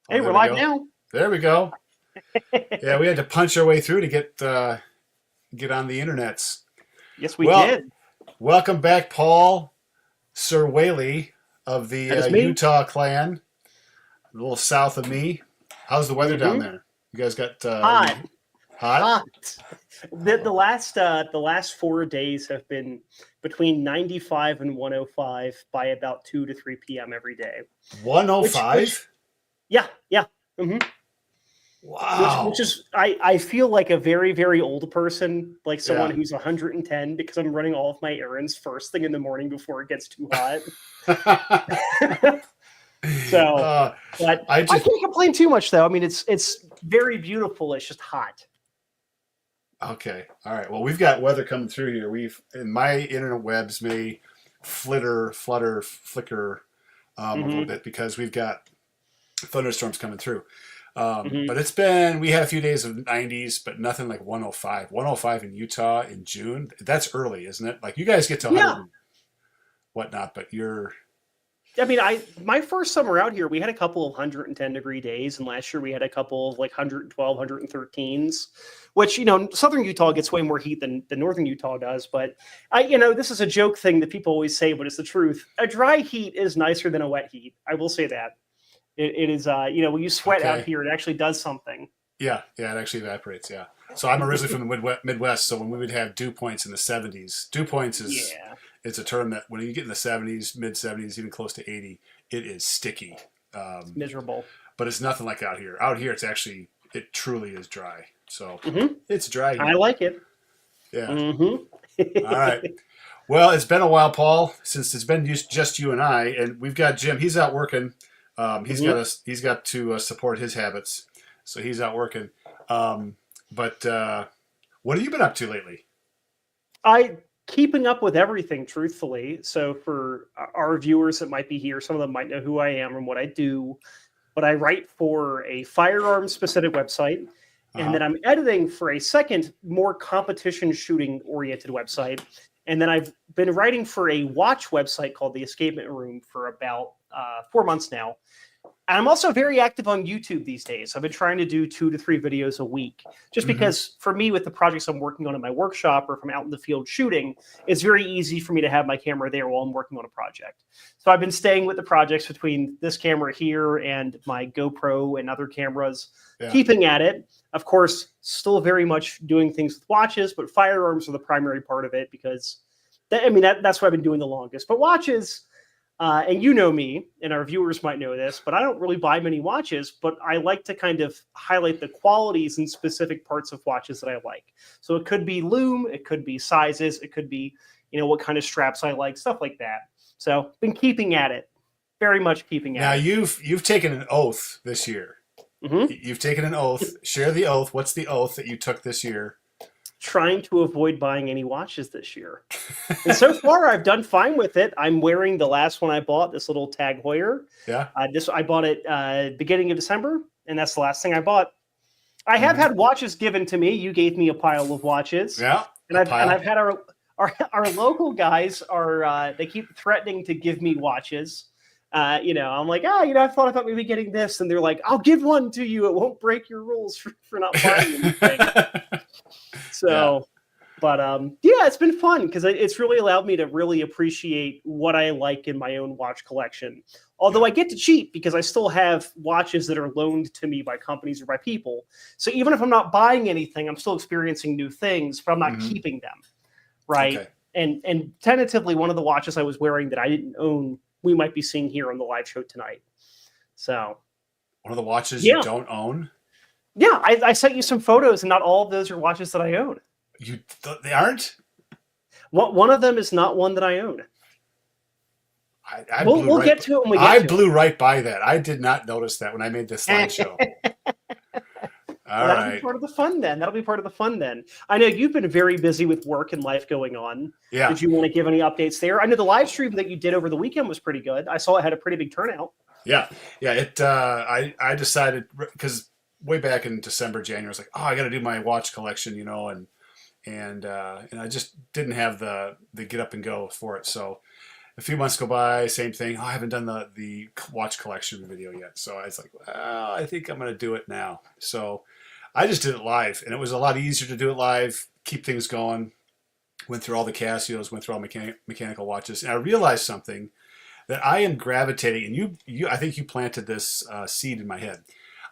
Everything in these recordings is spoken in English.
Oh, Hey, there we're we live go. now. There we go. Yeah, we had to punch our way through to get on the internets. Yes, we Well, did. welcome back, Paul Sir Whaley of the That is me. Utah clan, a little south of me. How's the weather down Hmm. there? You guys got Hot, any hot? hot. The last 4 days have been between 95 and 105 by about 2 to 3 p.m. every day. Which 105? yeah, yeah. hmm Which Wow. is I feel like a very very old person, like someone Yeah. who's 110 because I'm running all of my errands first thing in the morning before it gets too hot. So, uh, but I I just can't complain too much though. I mean, it's very beautiful. It's just hot. Okay. All right. Well, we've got weather coming through here. We've in my internet webs may flicker a little Hmm bit because we've got thunderstorms coming through. hmm But we had a few days of 90s, but nothing like 105. 105 in Utah in June. That's early, isn't it? Like you guys get to 100 Yeah, and whatnot, but you're I mean, I my first summer out here, we had a couple of 110-degree days, and last year we had a couple of like 112, 113s, which southern Utah gets way more heat than northern Utah does. But this is a joke thing that people always say, but it's the truth. A dry heat is nicer than a wet heat. I will say that it is. When you sweat out okay. here, it actually does something. Yeah, it actually evaporates. Yeah. So I'm originally from the Midwest. So when we would have dew points in the 70s, dew points is Yeah, it's a term that when you get in the 70s, mid 70s, even close to 80, it is sticky. it's Um, miserable. but it's nothing like out here. Out here, it truly is dry. So Hmm it's dry I heat. like it. Yeah. Hmm All right. Well, it's been a while, Paul, since it's been just you and I, and we've got Jim. He's out working. hmm He's got to support his habits, so he's out working. Um, but what have you been up to lately? I keeping up with everything, truthfully. So for our viewers that might be here, some of them might know who I am and what I do. But I write for a firearms specific website, Uh and then huh. I'm editing for a second, more competition shooting oriented website. And then I've been writing for a watch website called the Escapement Room for about 4 months now. And I'm also very active on YouTube these days. I've been trying to do 2 to 3 videos a week, just Mm-hmm. because for me, with the projects I'm working on in my workshop or if I'm out in the field shooting, it's very easy for me to have my camera there while I'm working on a project. So I've been staying with the projects between this camera here and my GoPro and other cameras, Yeah. keeping at it. Of course, still very much doing things with watches, but firearms are the primary part of it because that's what I've been doing the longest. But watches, and you know me, and our viewers might know this, but I don't really buy many watches, but I like to kind of highlight the qualities and specific parts of watches that I like. So it could be lume, it could be sizes, it could be, what kind of straps I like, stuff like that. So been keeping at it, very much keeping at Now it. you've taken an oath this year. Hmm You've taken an oath. Share the oath. What's the oath that you took this year? Trying to avoid buying any watches this year. And so far, I've done fine with it. I'm wearing the last one I bought, this little Tag Heuer. Yeah. This I bought it beginning of December, and that's the last thing I bought. I have Mm-hmm. had watches given to me. You gave me a pile of watches, Yeah. and A I've pile. had our local guys are they keep threatening to give me watches. I'm like, I thought about maybe getting this, and they're like, I'll give one to you. It won't break your rules for not buying anything. Yeah. So, but yeah, it's been fun because it's really allowed me to really appreciate what I like in my own watch collection. Although Yeah. I get to cheat because I still have watches that are loaned to me by companies or by people. So even if I'm not buying anything, I'm still experiencing new things, but I'm not Mm-hmm. keeping them, right? Okay. And tentatively, one of the watches I was wearing that I didn't own, we might be seeing here on the live show tonight. So One of the watches you yeah, don't own. yeah, I sent you some photos, and not all of those are watches that I own. They aren't. One of them is not one that I own. I We'll blew we'll right. get to it when we get I to blew right by that. I did not notice that when I made this slideshow. it. All Well, that'll be right. part of the fun then. That'll be part of the fun then. I know you've been very busy with work and life going on. Yeah. Did you want to give any updates there? I know the live stream that you did over the weekend was pretty good. I saw it had a pretty big turnout. Yeah. Yeah. I decided because way back in December, January, I was like, oh, I got to do my watch collection, and I just didn't have the get up and go for it. So a few months go by, same thing. Oh, I haven't done the watch collection video yet. So I was like, well, I think I'm going to do it now. So I just did it live, and it was a lot easier to do it live, keep things going. Went through all the Casios, went through all mechanical watches, and I realized something that I am gravitating, and I think you planted this seed in my head.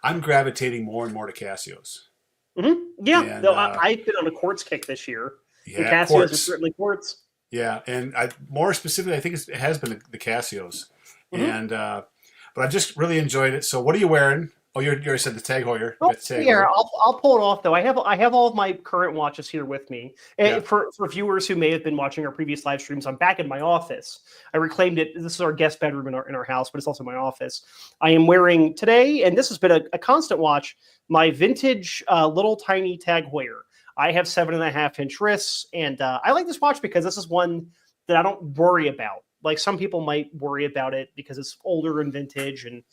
I'm gravitating more and more to Casios. Yeah, And, though I've been on a quartz kick this year. And yeah, Casios quartz. is certainly quartz. Yeah, and more specifically, I think it has been the Casios, and but I've just really enjoyed it. So, what are you wearing? Oh, you already said the Tag Heuer. Oh, here, I'll pull it off though. I have all of my current watches here with me. And for viewers who may have been watching our previous live streams, I'm back in my office. I reclaimed it. This is our guest bedroom in our house, but it's also my office. I am wearing today, and this has been a constant watch, my vintage little tiny Tag Heuer. I have 7.5-inch wrists, and I like this watch because this is one that I don't worry about. Like some people might worry about it because it's older and vintage and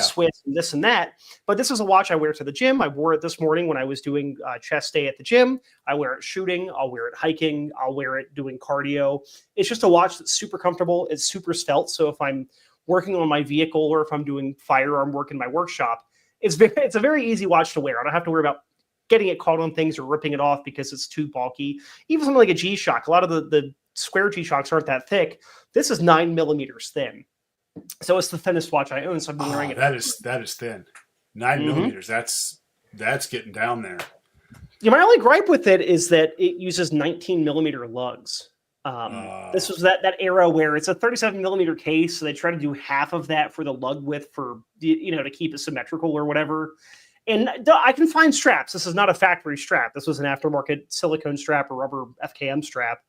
Swiss and this and that. But this is a watch I wear to the gym. I wore it this morning when I was doing chest day at the gym. I wear it shooting. I'll wear it hiking. I'll wear it doing cardio. It's just a watch that's super comfortable. It's super svelte. So if I'm working on my vehicle or if I'm doing firearm work in my workshop, it's a very easy watch to wear. I don't have to worry about getting it caught on things or ripping it off because it's too bulky. Even something like a G-Shock, a lot of the square G-Shocks aren't that thick. This is 9 millimeters thin. So it's the thinnest watch I own. So I've been wearing it. That is thin. 9 millimeters. That's getting down there. Yeah, my only gripe with it is that it uses 19 millimeter lugs. This was that era where it's a 37 millimeter case, so they try to do half of that for the lug width for to keep it symmetrical or whatever. And I can find straps. This is not a factory strap. This was an aftermarket silicone strap or rubber FKM strap.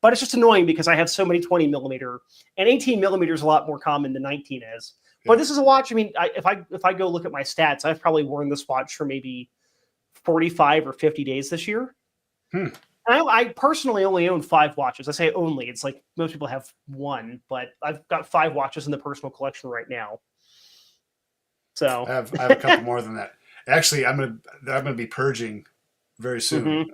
But it's just annoying because I have so many 20 millimeter, and 18 millimeter is a lot more common than 19 is. Yeah. But this is a watch. I mean, if I go look at my stats, I've probably worn this watch for maybe 45 or 50 days this year. I personally only own 5 watches. I say only. It's like most people have one, but I've got 5 watches in the personal collection right now. So I have a couple more than that. Actually, I'm gonna be purging very soon.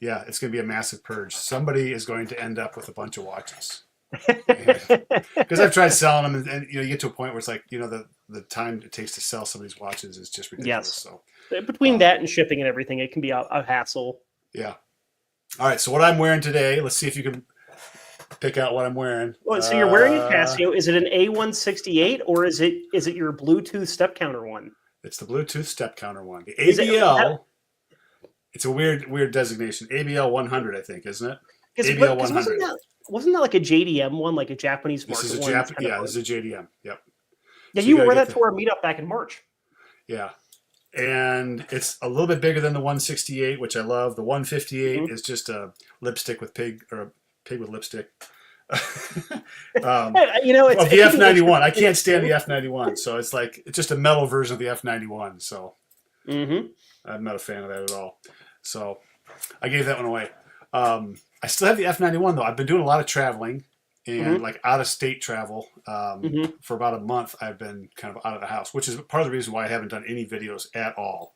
Yeah, it's going to be a massive purge. Somebody is going to end up with a bunch of watches. Because I've tried selling them, and you get to a point where it's like, the time it takes to sell some of these watches is just ridiculous. Yes. So between that and shipping and everything, it can be a hassle. Yeah. All right. So what I'm wearing today, let's see if you can pick out what I'm wearing. Well, so you're wearing a Casio. Is it an A168 or is it your Bluetooth step counter one? It's the Bluetooth step counter one. The ABL. It's a weird designation. ABL 100, I think, isn't it? ABL 100. Wasn't that like a JDM one, like a Japanese market one? This is a JDM. Yep. Yeah, so you wore that to our meetup back in March. Yeah. And it's a little bit bigger than the 168, which I love. The 158 is just a lipstick with pig with lipstick. It's the F91. I can't stand the F91, so it's just a metal version of the F91. So I'm not a fan of that at all. So I gave that one away. I still have the F91 though. I've been doing a lot of traveling and out of state travel. For about a month, I've been kind of out of the house, which is part of the reason why I haven't done any videos at all.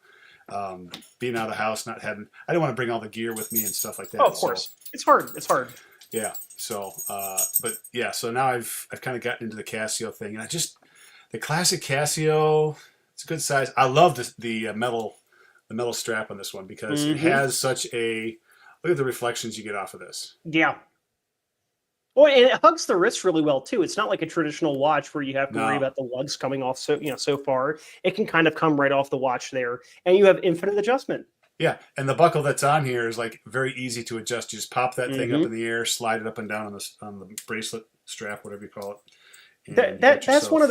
Being out of the house, I didn't want to bring all the gear with me and stuff like that. Oh, of course. So, it's hard. Yeah. So, so now I've kind of gotten into the Casio thing, and the classic Casio, it's a good size. I love the metal strap on this one because it has such a, look at the reflections you get off of this. Yeah. Well, and it hugs the wrist really well too. It's not like a traditional watch where you have to worry about the lugs coming off so far. It can kind of come right off the watch there, and you have infinite adjustment. Yeah, and the buckle that's on here is very easy to adjust. You just pop that thing up in the air, slide it up and down on the bracelet strap, whatever you call it. That's one of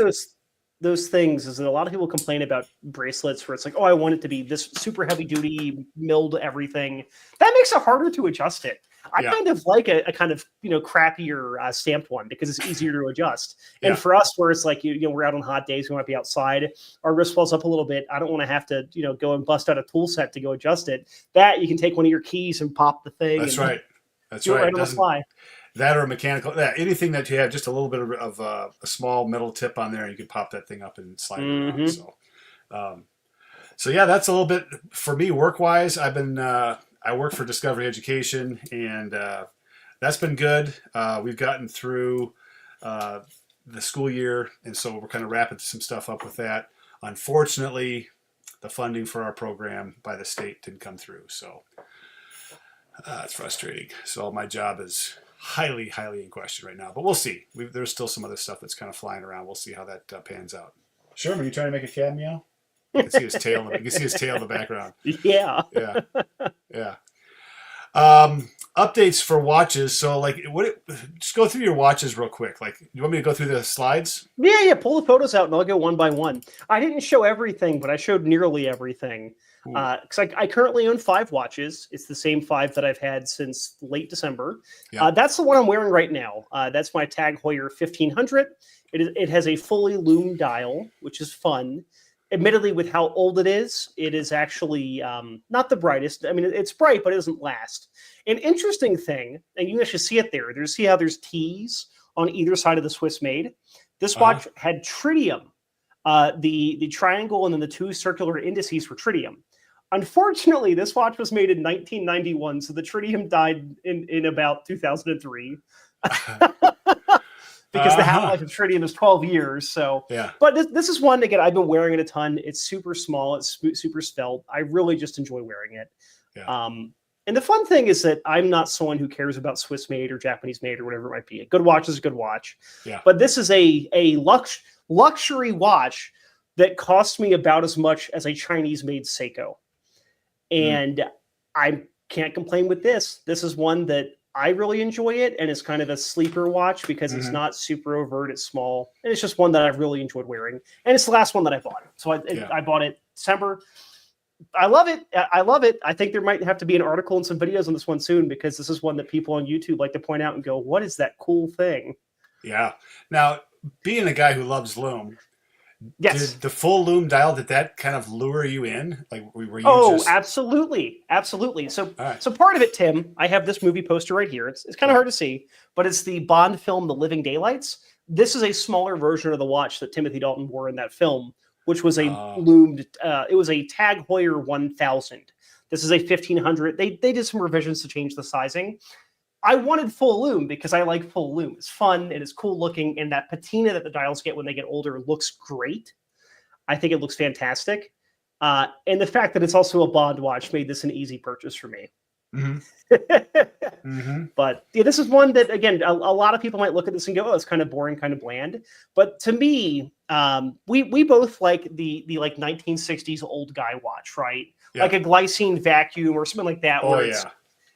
those things is that a lot of people complain about bracelets where it's like, oh, I want it to be this super heavy duty, milled everything. That makes it harder to adjust it. I kind of like a kind of crappier stamped one because it's easier to adjust. And for us, where it's like we're out on hot days, we might be outside, our wrist swells up a little bit. I don't want to have to go and bust out a tool set to go adjust it. That you can take one of your keys and pop the thing. That's right. That's do right. It right on the fly. That or mechanical. Anything that you have just a little bit of a small metal tip on there, and you can pop that thing up and slide it around. So that's a little bit for me work wise. I've been. I work for Discovery Education, and that's been good. We've gotten through the school year, and so we're kind of wrapping some stuff up with that. Unfortunately, the funding for our program by the state didn't come through, so it's frustrating. So my job is highly, highly in question right now, but we'll see. There's still some other stuff that's kind of flying around. We'll see how that pans out. Sherman, are you trying to make a cat meow? You can see his tail. You can see his tail in the background. Yeah. Yeah. Yeah. Updates for watches. So, like, just go through your watches real quick. Like, you want me to go through the slides? Yeah. Pull the photos out, and I'll go one by one. I didn't show everything, but I showed nearly everything. Because I currently own 5 watches. It's the same 5 that I've had since late December. Yeah. That's the one I'm wearing right now. That's my Tag Heuer 1500. It has a fully loomed dial, which is fun. Admittedly, with how old it is actually not the brightest. I mean, it's bright, but it doesn't last. An interesting thing, and you guys should see it there. See how there's T's on either side of the Swiss made? This watch had tritium. The triangle and then the 2 circular indices were tritium. Unfortunately, this watch was made in 1991, so the tritium died in about 2003. Because the half-life of tritium is 12 years. So, yeah. But this is one, again, I've been wearing it a ton. It's super small. It's super svelte. I really just enjoy wearing it. Yeah. And the fun thing is that I'm not someone who cares about Swiss made or Japanese made or whatever it might be. A good watch is a good watch. Yeah. But this is a luxury watch that costs me about as much as a Chinese made Seiko. And I can't complain with this. This is one that I really enjoy it, and it's kind of a sleeper watch because it's not super overt. It's small, and it's just one that I've really enjoyed wearing. And it's the last one that I bought. So I bought it December. I love it. I love it. I think there might have to be an article and some videos on this one soon because this is one that people on YouTube like to point out and go, what is that cool thing? Yeah. Now, being a guy who loves loom, yes. Did the full loom dial, did that kind of lure you in? Like, were you absolutely. Absolutely. So, So part of it, Tim, I have this movie poster right here. It's kind of hard to see, but it's the Bond film, The Living Daylights. This is a smaller version of the watch that Timothy Dalton wore in that film, which was a loomed, it was a Tag Heuer 1000. This is a 1500. They did some revisions to change the sizing. I wanted full loom because I like full loom. It's fun and it's cool looking, and that patina that the dials get when they get older looks great. I think it looks fantastic. And the fact that it's also a Bond watch made this an easy purchase for me. But yeah, this is one that, again, a lot of people might look at this and go, oh, it's kind of boring, kind of bland. But to me, we both like the like 1960s old guy watch, right? Yeah. Like a glycine vacuum or something like that. Where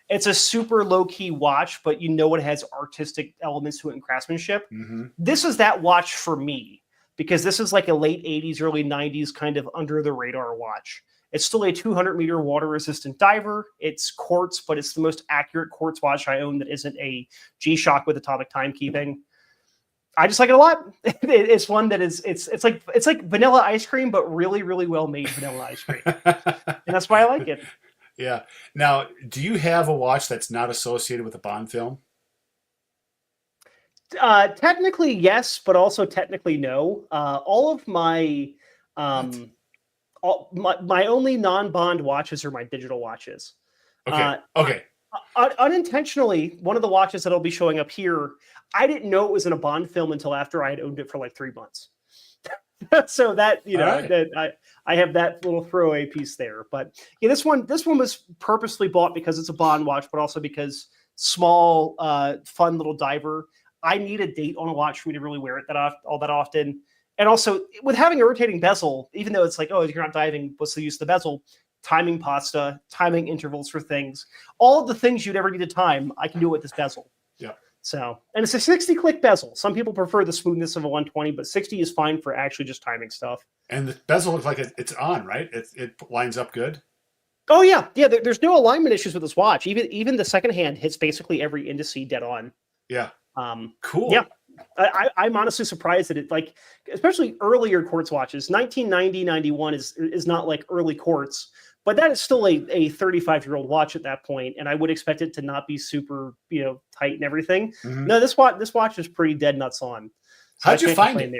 it's a super low-key watch, but you know it has artistic elements to it and craftsmanship. This is that watch for me because this is like a late 80s, early 90s kind of under-the-radar watch. It's still a 200-meter water-resistant diver. It's quartz, but it's the most accurate quartz watch I own that isn't a G-Shock with atomic timekeeping. I just like it a lot. It's one that is it's like vanilla ice cream, but really, really well-made vanilla ice cream. And that's why I like it. Yeah. Now, do you have a watch that's not associated with a Bond film? Technically, yes, but also technically no. All of my my only non-Bond watches are my digital watches. Okay. Unintentionally, one of the watches that'll be showing up here, I didn't know it was in a Bond film until after I had owned it for like 3 months. So that, that I have that little throwaway piece there. But yeah, this one was purposely bought because it's a Bond watch, but also because small, fun little diver. I need a date on a watch for me to really wear it all that often. And also with having a rotating bezel, even though it's like, oh, you're not diving, what's the use of the bezel? Timing pasta, timing intervals for things, all of the things you'd ever need to time, I can do it with this bezel. Yeah. So, and it's a 60-click bezel. Some people prefer the smoothness of a 120, but 60 is fine for actually just timing stuff. And the bezel looks like it's on, right? It lines up good. Oh yeah, yeah. There's no alignment issues with this watch. Even the second hand hits basically every indice dead on. Yeah. Cool. Yeah. I'm honestly surprised that it, like, especially earlier quartz watches. 1990, 91 is not like early quartz. But that is still a 35-year-old watch at that point, and I would expect it to not be super, tight and everything. No, this watch is pretty dead nuts on. So how'd you find it?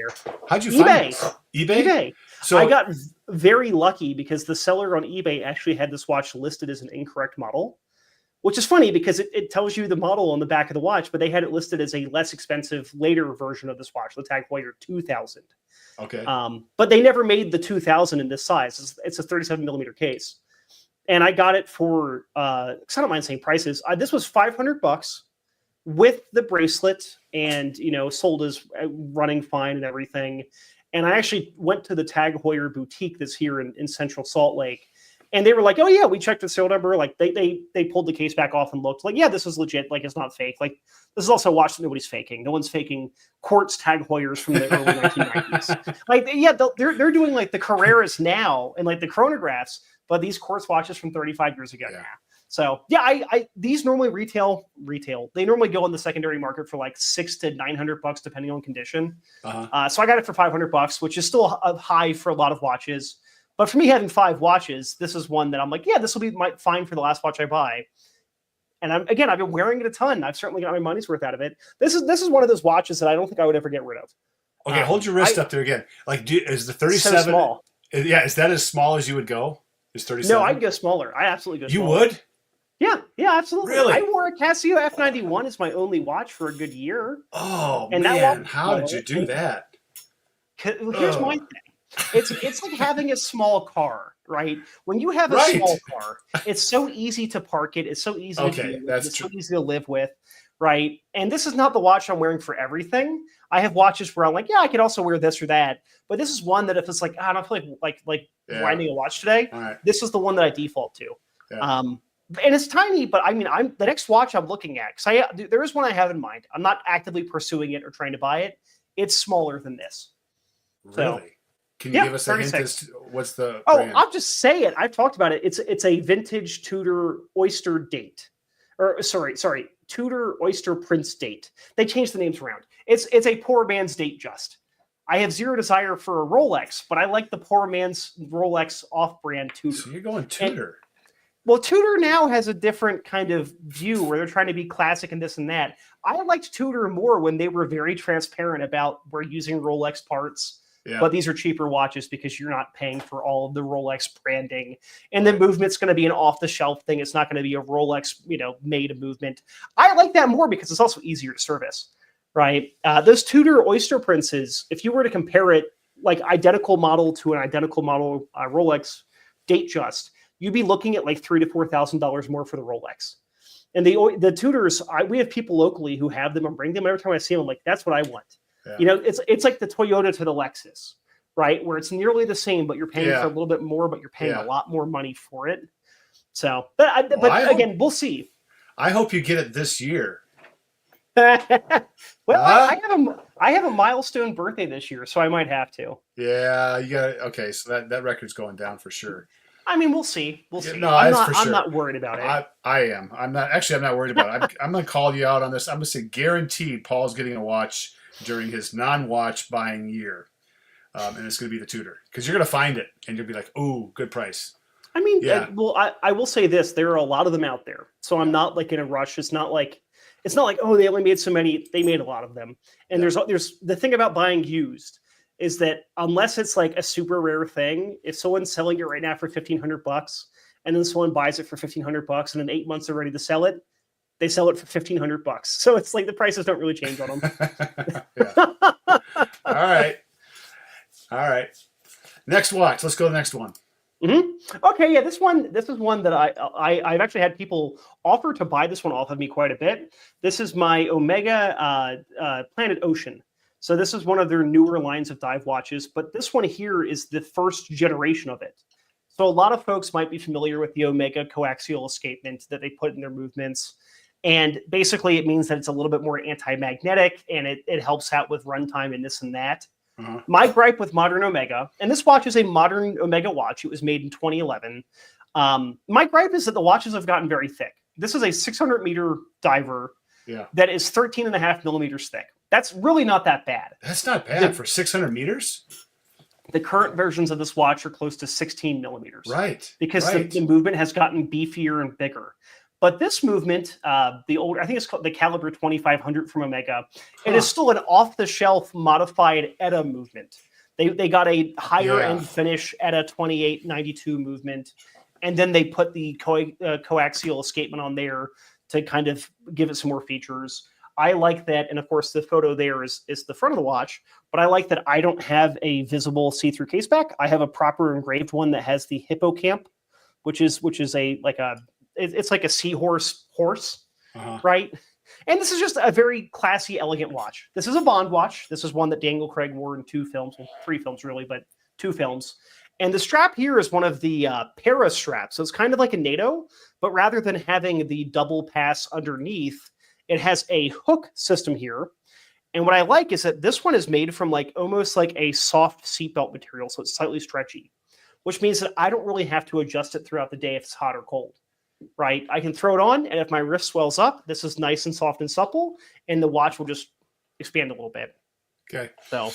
How'd you find it? eBay. So I got very lucky because the seller on eBay actually had this watch listed as an incorrect model. which is funny because it tells you the model on the back of the watch, but they had it listed as a less expensive later version of this watch, the Tag Heuer 2000. Okay. But they never made the 2000 in this size. It's a 37 millimeter case. And I got it for, I don't mind saying prices. This was $500 with the bracelet and, sold as running fine and everything. And I actually went to the Tag Heuer boutique that's here in Central Salt Lake. And they were like, oh, yeah, we checked the serial number. Like, they pulled the case back off and looked like, yeah, this is legit. Like, it's not fake. Like, this is also a watch that nobody's faking. No one's faking quartz Tag Heuers from the early 1990s. Like, yeah, they're doing, like, the Carreras now and, like, the chronographs, but these quartz watches from 35 years ago now. So, yeah, these normally retail. They normally go on the secondary market for, like, $600 to $900, depending on condition. Uh-huh. So I got it for $500, which is still a high for a lot of watches. But for me, having 5 watches, this is one that I'm like, yeah, this will be fine for the last watch I buy. And I've been wearing it a ton. I've certainly got my money's worth out of it. This is one of those watches that I don't think I would ever get rid of. Okay, hold your wrist up there again. Like, is the 37? So small. Yeah, is that as small as you would go? Is 37? No, I'd go smaller. I absolutely go smaller. You would? Yeah, absolutely. Really? I wore a Casio F91 as my only watch for a good year. Oh, and man, how did you do that? Here's my thing. It's like having a small car, right? When you have a small car, it's so easy to park it. It's so easy to do. It's so easy to live with, right? And this is not the watch I'm wearing for everything. I have watches where I'm like, yeah, I could also wear this or that. But this is one that if it's like, I don't feel like winding a watch today, this is the one that I default to. Yeah. And it's tiny, but I mean, the next watch I'm looking at, because there is one I have in mind. I'm not actively pursuing it or trying to buy it. It's smaller than this. Really? So, can you give us a 36. Hint as to what's the brand? I'll just say it. I've talked about it. It's a vintage Tudor Oyster date. Or sorry, Tudor Oyster Prince date. They changed the names around. It's a poor man's date just. I have zero desire for a Rolex, but I like the poor man's Rolex off-brand Tudor. So you're going Tudor. Well, Tudor now has a different kind of view where they're trying to be classic and this and that. I liked Tudor more when they were very transparent about we're using Rolex parts. Yeah. But these are cheaper watches because you're not paying for all of the Rolex branding. And the movement's going to be an off-the-shelf thing. It's not going to be a Rolex, made movement. I like that more because it's also easier to service, right? Those Tudor Oyster Princes, if you were to compare it, like identical model to an identical model Rolex date just, you'd be looking at like $3,000 to $4,000 more for the Rolex. And the Tudors, we have people locally who have them and bring them. Every time I see them, I'm like, that's what I want. Yeah. It's like the Toyota to the Lexus, right? Where it's nearly the same, but you're paying for a little bit more, but you're paying a lot more money for it. So, again, we'll see. I hope you get it this year. I have a milestone birthday this year, so I might have to. Yeah, you got okay. So that record's going down for sure. I mean, we'll see. We'll see. No, I'm not worried about it. I am. I'm not worried about it. I'm going to call you out on this. I'm going to say guaranteed Paul's getting a watch during his non-watch buying year. And it's going to be the Tudor. Because you're going to find it, and you'll be like, ooh, good price. I mean, I will say this. There are a lot of them out there. So I'm not like in a rush. It's not like, oh, they only made so many. They made a lot of them. And there's the thing about buying used is that unless it's like a super rare thing, if someone's selling it right now for $1,500 and then someone buys it for $1,500 and in 8 months they're ready to sell it, they sell it for $1,500. So it's like the prices don't really change on them. All right. Next watch. Let's go to the next one. Mm-hmm. Okay, yeah, this is one that I've actually had people offer to buy this one off of me quite a bit. This is my Omega Planet Ocean. So this is one of their newer lines of dive watches, but this one here is the first generation of it. So a lot of folks might be familiar with the Omega coaxial escapement that they put in their movements. And basically it means that it's a little bit more anti-magnetic and it helps out with runtime and this and that. Uh-huh. My gripe with modern Omega, and this watch is a modern Omega watch. It was made in 2011. My gripe is that the watches have gotten very thick. This is a 600-meter diver that is 13.5 millimeters thick. That's really not that bad. That's not bad for 600 meters. The current versions of this watch are close to 16 millimeters. Right. Because the movement has gotten beefier and bigger. But this movement, the older, I think it's called the Caliber 2500 from Omega, it is still an off-the-shelf modified ETA movement. They got a higher end finish ETA 2892 movement. and then they put the coaxial escapement on there to kind of give it some more features. I like that, and of course the photo there is the front of the watch, but I like that I don't have a visible see-through caseback. I have a proper engraved one that has the hippocamp, which is it's like a seahorse horse, right? And this is just a very classy, elegant watch. This is a Bond watch. This is one that Daniel Craig wore in 2 films, well, 3 films really, but 2 films. And the strap here is one of the para straps. So it's kind of like a NATO, but rather than having the double pass underneath, it has a hook system here. And what I like is that this one is made from almost like a soft seatbelt material. So it's slightly stretchy, which means that I don't really have to adjust it throughout the day if it's hot or cold, right? I can throw it on, and if my wrist swells up, this is nice and soft and supple, and the watch will just expand a little bit. Okay. So,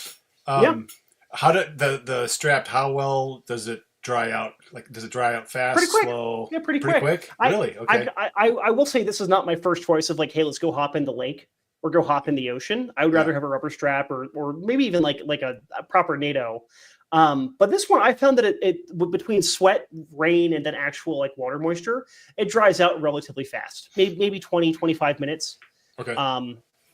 how did the strap? How well does it dry out? Does it dry out fast, pretty quick. slow? Yeah, pretty quick. Really? Okay. I will say this is not my first choice of hey, let's go hop in the lake or go hop in the ocean. I would rather have a rubber strap or maybe even like a proper NATO. But this one, I found that it between sweat, rain, and then actual water moisture, it dries out relatively fast. Maybe 20, 25 minutes. Okay.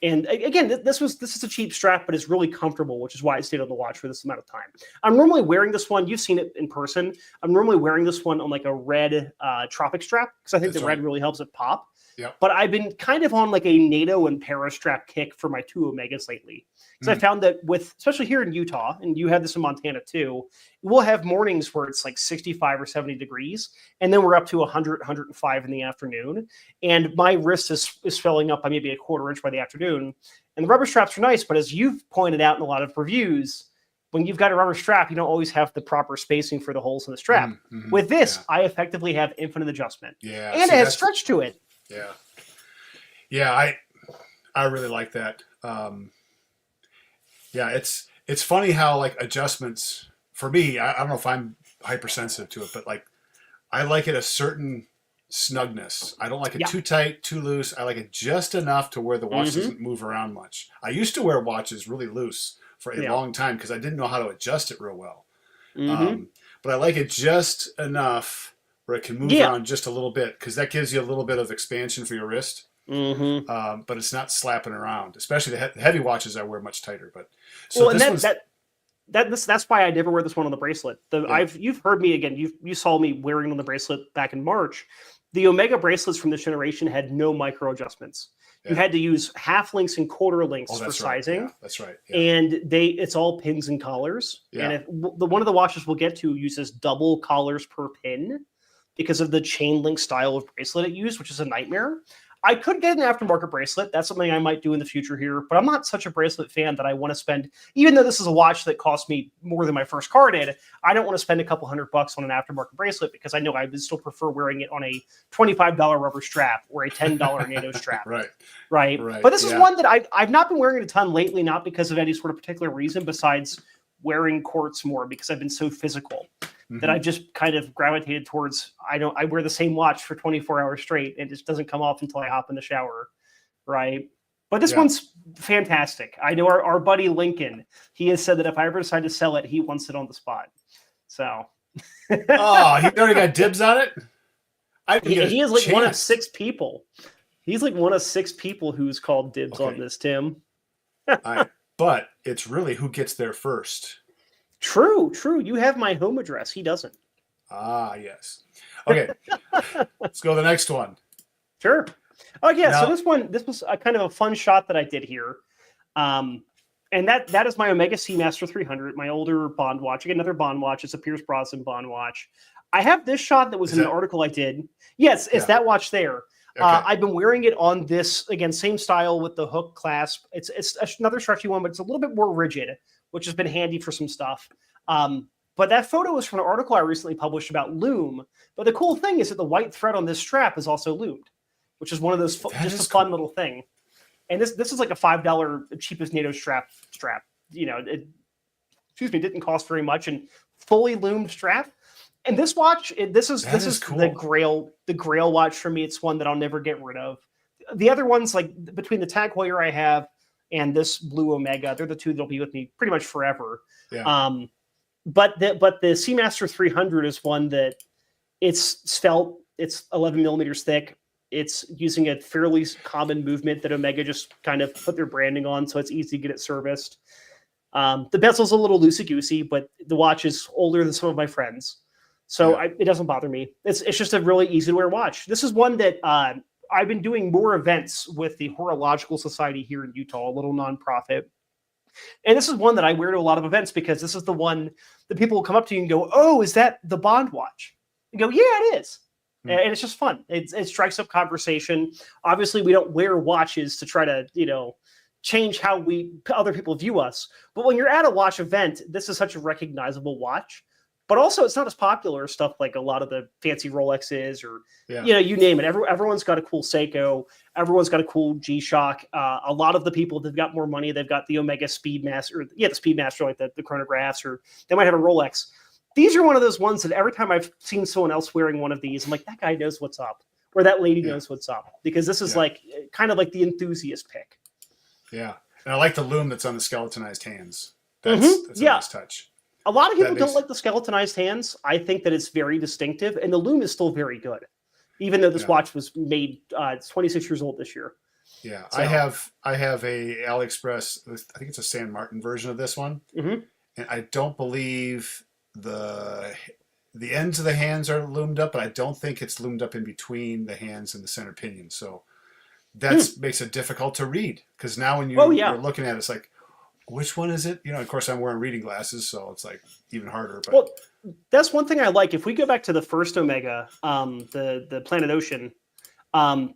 And again, this is a cheap strap, but it's really comfortable, which is why it stayed on the watch for this amount of time. I'm normally wearing this one. You've seen it in person. I'm normally wearing this one on a red tropic strap because I think red really helps it pop. Yep. But I've been kind of on a NATO and para strap kick for my 2 Omegas lately. Because I found that especially here in Utah, and you have this in Montana too, we'll have mornings where it's 65 or 70 degrees, and then we're up to 100, 105 in the afternoon. And my wrist is swelling up by maybe a quarter inch by the afternoon. And the rubber straps are nice, but as you've pointed out in a lot of reviews, when you've got a rubber strap, you don't always have the proper spacing for the holes in the strap. Mm-hmm. With this, I effectively have infinite adjustment. Yeah. And it has stretch to it. Yeah. Yeah, I really like that. Yeah, it's funny how adjustments for me, I don't know if I'm hypersensitive to it, but I like it a certain snugness. I don't like it too tight, too loose. I like it just enough to where the watch doesn't move around much. I used to wear watches really loose for a long time because I didn't know how to adjust it real well. But I like it just enough where it can move around just a little bit because that gives you a little bit of expansion for your wrist. But it's not slapping around, especially the heavy watches I wear much tighter. But that's why I never wear this one on the bracelet. You've heard me again. You saw me wearing it on the bracelet back in March. The Omega bracelets from this generation had no micro adjustments. Yeah. You had to use half links and quarter links for sizing. Yeah, that's right. Yeah. And it's all pins and collars. Yeah. And one of the watches we'll get to uses double collars per pin because of the chain link style of bracelet it used, which is a nightmare. I could get an aftermarket bracelet. That's something I might do in the future here, but I'm not such a bracelet fan that I want to spend, even though this is a watch that cost me more than my first car did, I don't want to spend a couple $100 on an aftermarket bracelet because I know I would still prefer wearing it on a $25 rubber strap or a $10 NATO strap. Right. But this is one that I've not been wearing it a ton lately, not because of any sort of particular reason besides wearing quartz more because I've been so physical. That I've just kind of gravitated towards. I wear the same watch for 24 hours straight, and it just doesn't come off until I hop in the shower, right? But this one's fantastic. I know our buddy Lincoln. He has said that if I ever decide to sell it, he wants it on the spot. So, he already got dibs on it. He is one of 6 people. He's one of 6 people who's called dibs on this, Tim. But it's really who gets there first. True. You have my home address. He doesn't. Ah, yes. Okay. Let's go to the next one. Sure. Oh, yeah. Now, so this was a kind of a fun shot that I did here. And that is my Omega Seamaster 300, my older Bond watch. Again, another Bond watch. It's a Pierce Brosnan Bond watch. I have this shot that was in an article I did. Yes, it's that watch there. Okay. I've been wearing it on this, again, same style with the hook clasp. It's another stretchy one, but it's a little bit more rigid, which has been handy for some stuff. But that photo is from an article I recently published about loom. But the cool thing is that the white thread on this strap is also loomed, which is one of those just a fun little thing. And this is like a $5 cheapest NATO strap. It didn't cost very much and fully loomed strap. And this watch, this is cool. the Grail watch for me. It's one that I'll never get rid of. The other ones, between the Tag Heuer I have and this blue Omega, they're the 2 that'll be with me pretty much forever. Yeah. But the Seamaster 300 is one that It's svelte. It's 11 millimeters thick. It's using a fairly common movement that Omega just kind of put their branding on, so it's easy to get it serviced. The bezel's a little loosey-goosey, but the watch is older than some of my friends, so it doesn't bother me. It's just a really easy-to-wear watch. This is one that I've been doing more events with the Horological Society here in Utah, a little nonprofit. And this is one that I wear to a lot of events because this is the one that people will come up to you and go, "Oh, is that the Bond watch?" And go, "Yeah, it is." And it's just fun. It strikes up conversation. Obviously, we don't wear watches to try to, change how other people view us. But when you're at a watch event, this is such a recognizable watch. But also, it's not as popular as stuff like a lot of the fancy Rolexes or, you name it. Everyone's got a cool Seiko. Everyone's got a cool G-Shock. A lot of the people that've got more money, they've got the Omega Speedmaster, the Speedmaster, like the chronographs, or they might have a Rolex. These are one of those ones that every time I've seen someone else wearing one of these, I'm like, that guy knows what's up, or that lady knows what's up, because this is like kind of like the enthusiast pick. Yeah, and I like the lume that's on the skeletonized hands. That's a nice touch. A lot of people don't like the skeletonized hands. I think that it's very distinctive, and the lume is still very good, even though this watch was made. It's 26 years old this year. Yeah, so. I have a AliExpress. I think it's a San Martin version of this one, and I don't believe the ends of the hands are loomed up, but I don't think it's loomed up in between the hands and the center pinion. So that makes it difficult to read, because now when you're looking at it, it's like, which one is it? Of course, I'm wearing reading glasses, so it's like even harder. But well, that's one thing I like. If we go back to the first Omega, the Planet Ocean,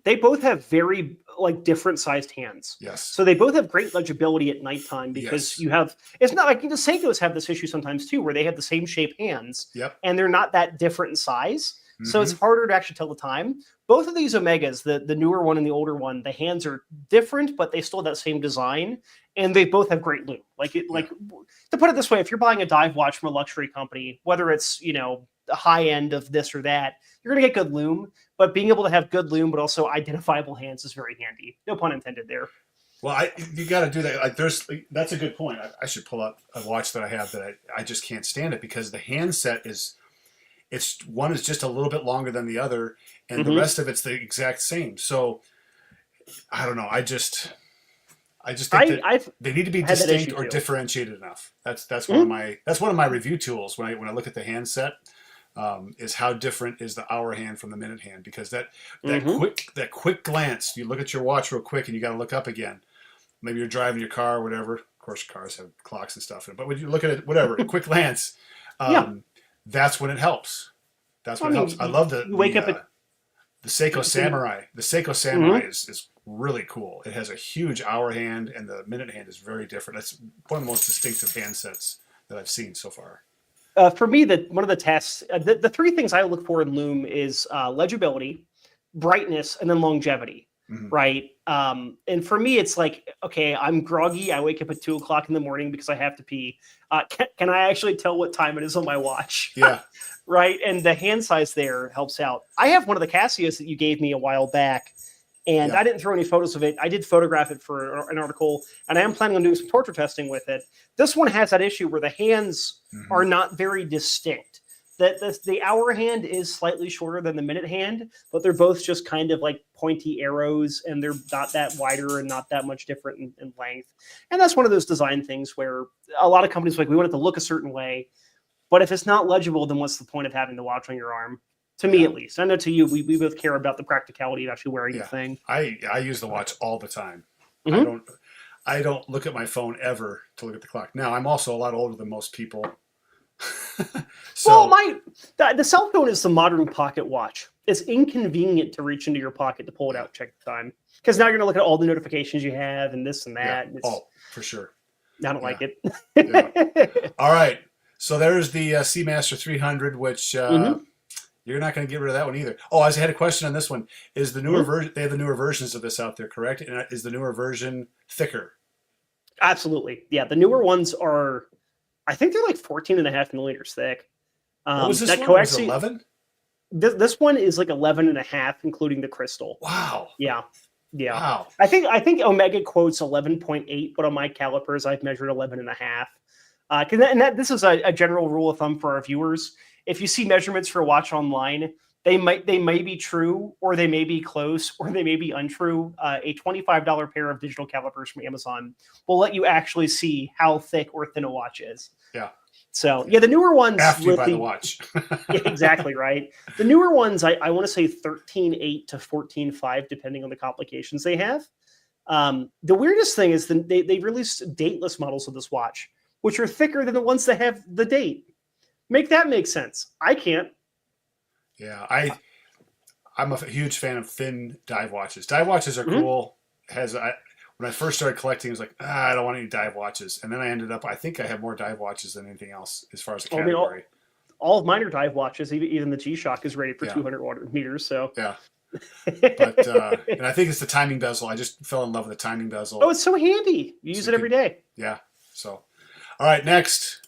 they both have very different sized hands. Yes. So they both have great legibility at nighttime because you have. It's not like the Seikos have this issue sometimes too, where they have the same shape hands, and they're not that different in size. So it's harder to actually tell the time. Both of these Omegas, the newer one and the older one, the hands are different, but they still have that same design, and they both have great lume. To put it this way, if you're buying a dive watch from a luxury company, whether it's the high end of this or that, you're going to get good lume. But being able to have good lume, but also identifiable hands is very handy. No pun intended there. Well, you got to do that. That's a good point. I should pull up a watch that I have that I just can't stand it, because the handset is. One is just a little bit longer than the other, and the rest of it's the exact same. So I don't know. I just think that they need to be distinct or differentiated enough. That's one of my review tools when I look at the handset. Is how different is the hour hand from the minute hand, because that quick glance, you look at your watch real quick and you got to look up again. Maybe you're driving your car or whatever. Of course, cars have clocks and stuff in it, but when you look at it, whatever, a quick glance. That's when it helps. That's when it helps. I love the Seiko Samurai. The Seiko Samurai is really cool. It has a huge hour hand, and the minute hand is very different. It's one of the most distinctive handsets that I've seen so far. For me, one of the tests, the three things I look for in lume is legibility, brightness, and then longevity. Right. And for me, it's like, okay, I'm groggy. I wake up at 2:00 in the morning because I have to pee. Can I actually tell what time it is on my watch? Yeah. Right. And the hand size there helps out. I have one of the Casios that you gave me a while back, and I didn't throw any photos of it. I did photograph it for an article, and I am planning on doing some torture testing with it. This one has that issue where the hands are not very distinct. The hour hand is slightly shorter than the minute hand, but they're both just kind of like pointy arrows, and they're not that wider and not that much different in length. And that's one of those design things where a lot of companies we want it to look a certain way, but if it's not legible, then what's the point of having the watch on your arm? To me, at least. I know to you, we both care about the practicality of actually wearing the thing. I use the watch all the time. I don't look at my phone ever to look at the clock. Now, I'm also a lot older than most people. The cell phone is the modern pocket watch. It's inconvenient to reach into your pocket to pull it out and check the time, because now you're going to look at all the notifications you have and this and that. Yeah. For sure. I don't like it. All right. So there's the Seamaster 300, which you're not going to get rid of that one either. Oh, I had a question on this one. Is the newer version? They have the newer versions of this out there, correct? And is the newer version thicker? Absolutely. Yeah, the newer ones are. I think they're like 14.5 millimeters thick. What was this one? Was it 11? This one is like 11.5, including the crystal. Wow. Yeah. Wow. I think Omega quotes 11.8, but on my calipers, I've measured 11.5. This is a general rule of thumb for our viewers. If you see measurements for a watch online, they may be true, or they may be close, or they may be untrue. A $25 pair of digital calipers from Amazon will let you actually see how thick or thin a watch is. Yeah. So yeah, the newer ones after you buy the watch. Yeah, exactly right. The newer ones, I want to say 13.8 to 14.5, depending on the complications they have. The weirdest thing is they released dateless models of this watch, which are thicker than the ones that have the date. Make that make sense. I can't. Yeah, I'm a huge fan of thin dive watches. Dive watches are cool. When I first started collecting, I was like, I don't want any dive watches. And then I think I have more dive watches than anything else as far as a category. All of mine are dive watches. Even the G-Shock is rated for 200 meters. So yeah. But and I think it's the timing bezel. I just fell in love with the timing bezel. Oh, it's so handy. You use it every day. Yeah. So, all right, next.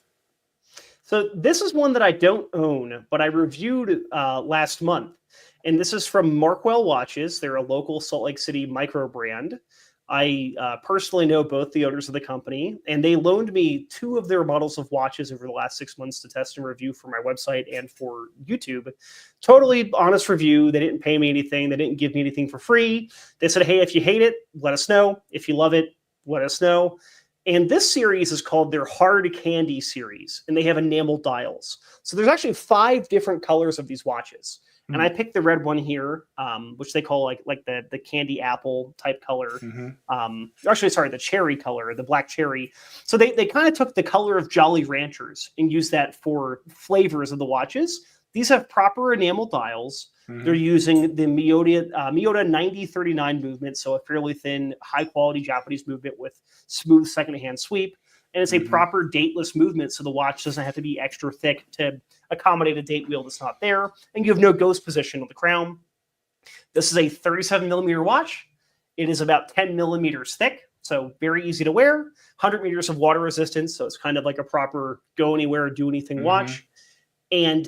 So this is one that I don't own, but I reviewed last month. And this is from Markwell Watches. They're a local Salt Lake City micro brand. I personally know both the owners of the company, and they loaned me 2 of their models of watches over the last 6 months to test and review for my website and for YouTube. Totally honest review. They didn't pay me anything. They didn't give me anything for free. They said, hey, if you hate it, let us know. If you love it, let us know. And this series is called their Hard Candy series, and they have enamel dials. So there's actually 5 different colors of these watches. And I picked the red one here, which they call like the candy apple type color. The cherry color, the black cherry. So they kind of took the color of Jolly Ranchers and used that for flavors of the watches. These have proper enamel dials. They're using the Miyota 9039 movement, so a fairly thin, high-quality Japanese movement with smooth second-hand sweep. And it's a proper dateless movement, so the watch doesn't have to be extra thick to accommodate a date wheel that's not there. And you have no ghost position on the crown. This is a 37mm watch. It is about 10mm thick, so very easy to wear. 100 meters of water resistance, so it's kind of like a proper go anywhere, do anything watch. And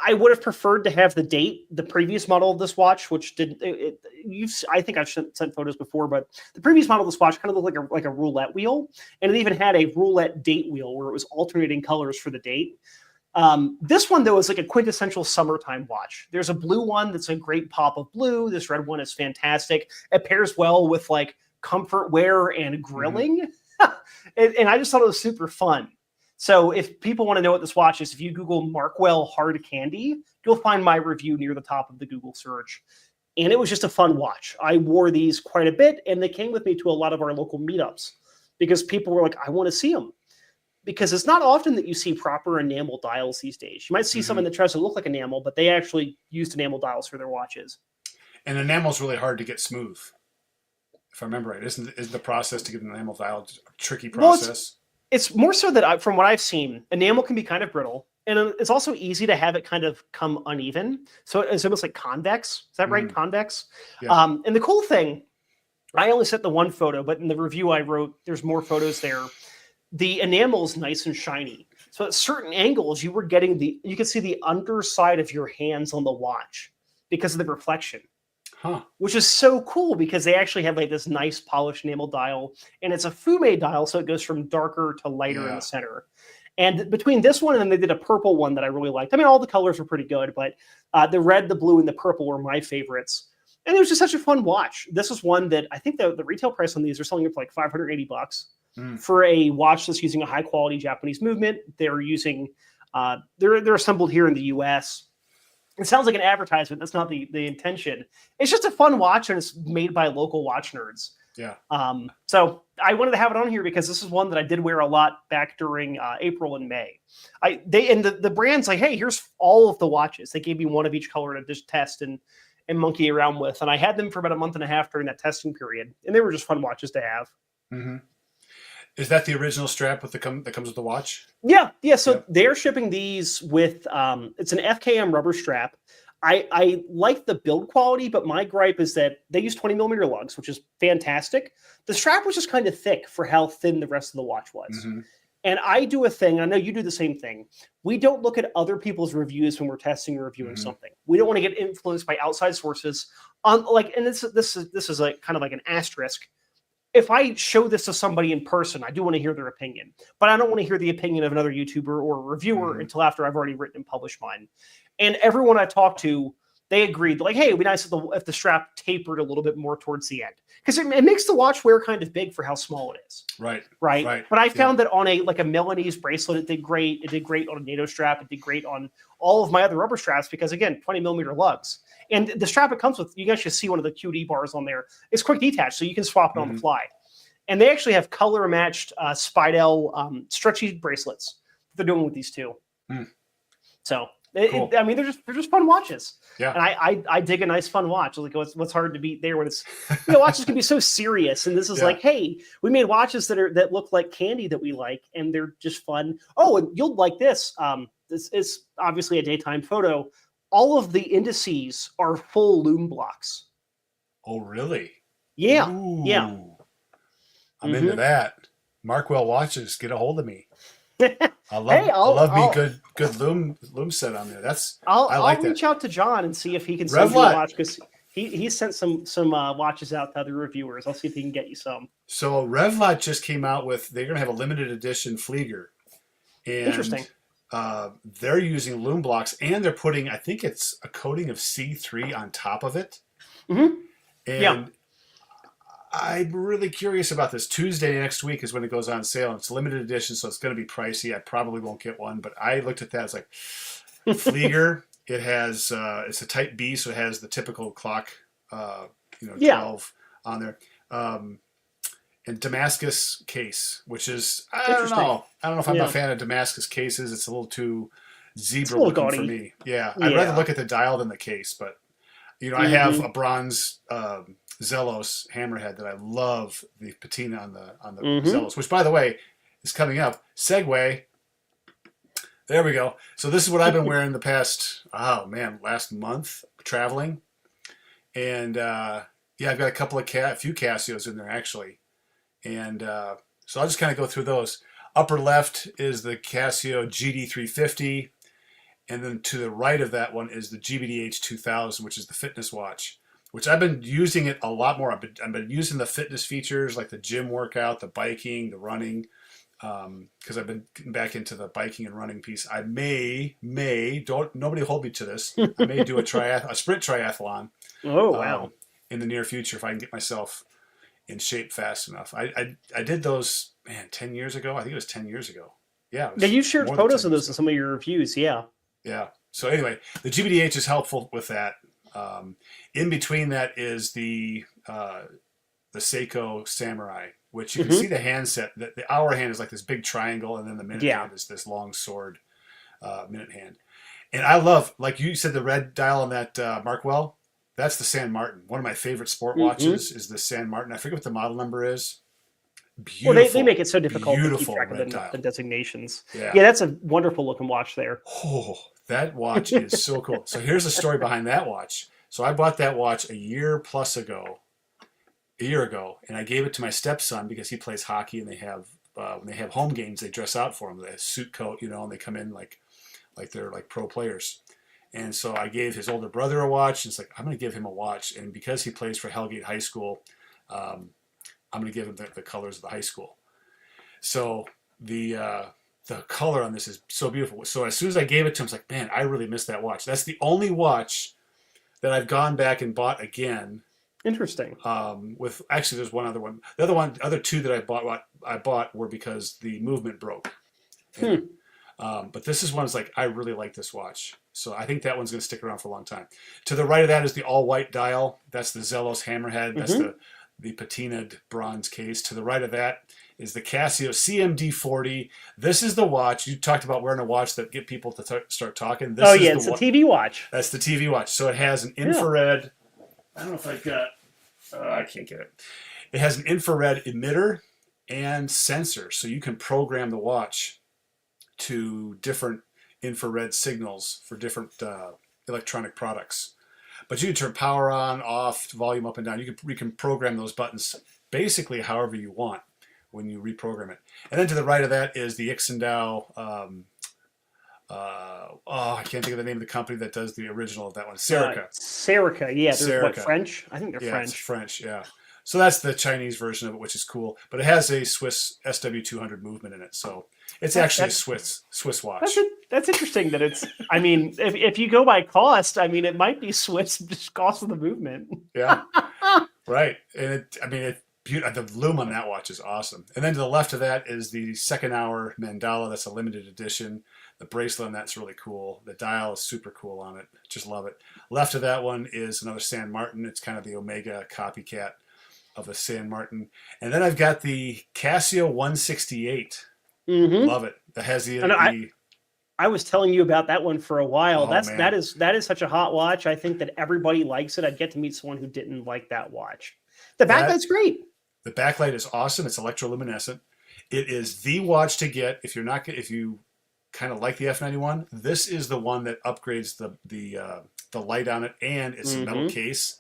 I would have preferred to have the date, the previous model of this watch, which didn't. I think I've sent photos before, but the previous model of this watch kind of looked like a roulette wheel, and it even had a roulette date wheel where it was alternating colors for the date. This one though is like a quintessential summertime watch. There's a blue one that's a great pop of blue. This red one is fantastic. It pairs well with like comfort wear and grilling, and I just thought it was super fun. So if people want to know what this watch is, if you Google Markwell Hard Candy, you'll find my review near the top of the Google search. And it was just a fun watch. I wore these quite a bit, and they came with me to a lot of our local meetups because people were like, I want to see them. Because it's not often that you see proper enamel dials these days. You might see someone that tries to look like enamel, but they actually used enamel dials for their watches. And enamel's really hard to get smooth, if I remember right. Isn't the process to get an enamel dial a tricky process? Well, it's more so that from what I've seen, enamel can be kind of brittle, and it's also easy to have it kind of come uneven. So it's almost like convex. Is that right? Convex. Yeah. And the cool thing, I only sent the one photo, but in the review I wrote, there's more photos there. The enamel is nice and shiny. So at certain angles, you could see the underside of your hands on the watch because of the reflection. Which is so cool because they actually have like this nice polished enamel dial, and it's a fume dial, so it goes from darker to lighter in the center. And between this one and then they did a purple one that I really liked. I mean, all the colors were pretty good, but the red, the blue, and the purple were my favorites. And it was just such a fun watch. This is one that I think the retail price on these are selling it for like $580 for a watch that's using a high quality Japanese movement. They're using they're assembled here in the US. It sounds like an advertisement. That's not the intention. It's just a fun watch, and it's made by local watch nerds. Yeah. So I wanted to have it on here because this is one that I did wear a lot back during April and May. The brand's like, hey, here's all of the watches. They gave me one of each color to just test and monkey around with, and I had them for about a month and a half during that testing period, and they were just fun watches to have. Is that the original strap that comes with the watch? Yeah. So they're shipping these with it's an FKM rubber strap. I like the build quality, but my gripe is that they use 20mm lugs, which is fantastic. The strap was just kind of thick for how thin the rest of the watch was. And I do a thing, I know you do the same thing. We don't look at other people's reviews when we're testing or reviewing something. We don't want to get influenced by outside sources. And this is like kind of like an asterisk. if I show this to somebody in person, I do want to hear their opinion, but I don't want to hear the opinion of another YouTuber or reviewer until after I've already written and published mine. And everyone I talked to, they agreed, like, hey, it'd be nice if the strap tapered a little bit more towards the end, because it makes the watch wear kind of big for how small it is. Right. But I found that on a Milanese bracelet, it did great. It did great on a NATO strap. It did great on all of my other rubber straps because, again, 20 millimeter lugs. And the strap it comes with, you guys should see one of the QD bars on there. It's quick detach, so you can swap it on the fly. And they actually have color matched Spidel stretchy bracelets that they're doing with these two. So. Cool. I mean, they're just fun watches. Yeah. And I dig a nice fun watch. Like what's hard to beat there when it's watches can be so serious. And this is like, hey, we made watches that look like candy that we like, and they're just fun. Oh, and you'll like this. This is obviously a daytime photo. All of the indices are full loom blocks. Oh, really? Yeah. Ooh. Yeah. I'm into that. Markwell watches, get a hold of me. I love me good loom set on there. I'll reach out to John and see if he can send you a watch, because he sent some watches out to other reviewers. I'll see if he can get you some. So Revlot just came out with, they're going to have a limited edition Flieger. And interesting. They're using loom blocks, and they're putting, I think it's a coating of C3 on top of it. And I'm really curious about this. Tuesday next week is when it goes on sale. It's limited edition, so it's going to be pricey. I probably won't get one, but I looked at that. It's like Flieger. It has it's a Type B, so it has the typical clock, 12 on there, and Damascus case, which is I don't know if I'm a fan of Damascus cases. It's a little too zebra looking for me. Yeah, I'd rather look at the dial than the case, but I have a bronze Zelos hammerhead that I love, the patina on the Zelos, which, by the way, is coming up. Segue. There we go. So this is what I've been wearing the past, last month, traveling. And I've got a few Casios in there, actually. And so I'll just kind of go through those. Upper left is the Casio GD350. And then to the right of that one is the GBDH 2000, which is the fitness watch, which I've been using it a lot more. I've been using the fitness features like the gym workout, the biking, the running, because I've been getting back into the biking and running piece. I nobody hold me to this. I may do a sprint triathlon. Oh, wow. In the near future, if I can get myself in shape fast enough. I did those, 10 years ago. I think it was 10 years ago. Yeah. You shared photos of those in some of your reviews. Yeah. Yeah. So anyway, the GBDH is helpful with that. In between that is the Seiko Samurai, which you can see the handset. The hour hand is like this big triangle, and then the minute hand is this long sword minute hand. And I love, like you said, the red dial on that Markwell. That's the San Martin. One of my favorite sport watches is the San Martin. I forget what the model number is. Beautiful. Well, they make it so difficult to keep track of the designations. Yeah, that's a wonderful looking watch there. Oh, that watch is so cool. So here's the story behind that watch. So I bought that watch a year ago, and I gave it to my stepson because he plays hockey, and they have when they have home games, they dress out for him. They have a suit coat, and they come in like they're like pro players. And so I gave his older brother a watch, and it's like, I'm going to give him a watch. And because he plays for Hellgate High School, I'm going to give him the colors of the high school. So the color on this is so beautiful. So as soon as I gave it to him, I was like, man, I really missed that watch. That's the only watch that I've gone back and bought again. Interesting. With actually, there's one other one. The other two that I bought were because the movement broke. And, but this is one that's like, I really like this watch. So I think that one's going to stick around for a long time. To the right of that is the all-white dial. That's the Zelos hammerhead. That's the patinaed bronze case. To the right of that is the Casio CMD40. This is the watch. You talked about wearing a watch that get people to start talking. It's a TV watch. That's the TV watch. So it has an infrared. I don't know if I've got. I can't get it. It has an infrared emitter and sensor, so you can program the watch to different infrared signals for different electronic products. But you can turn power on, off, volume up and down. You can program those buttons basically however you want when you reprogram it. And then to the right of that is the Ixendao. I can't think of the name of the company that does the original of that one. Serica. Serica, yeah. They're Serica. French? I think they're French. It's French, yeah. So that's the Chinese version of it, which is cool. But it has a Swiss SW200 movement in it, so it's actually a Swiss watch. That's interesting that it's. I mean, if you go by cost, I mean, it might be Swiss just cost of the movement. Yeah, right. And the loom on that watch is awesome. And then to the left of that is the second hour mandala. That's a limited edition. The bracelet on that's really cool. The dial is super cool on it. Just love it. Left of that one is another San Martin. It's kind of the Omega copycat of a San Martin. And then I've got the Casio 168. Mm-hmm. Love it. That has I was telling you about that one for a while. Oh, that is such a hot watch. I think that everybody likes it. I'd get to meet someone who didn't like that watch. The backlight's great. The backlight is awesome. It's electroluminescent. It is the watch to get if you kind of like the F91. This is the one that upgrades the light on it, and it's a metal case.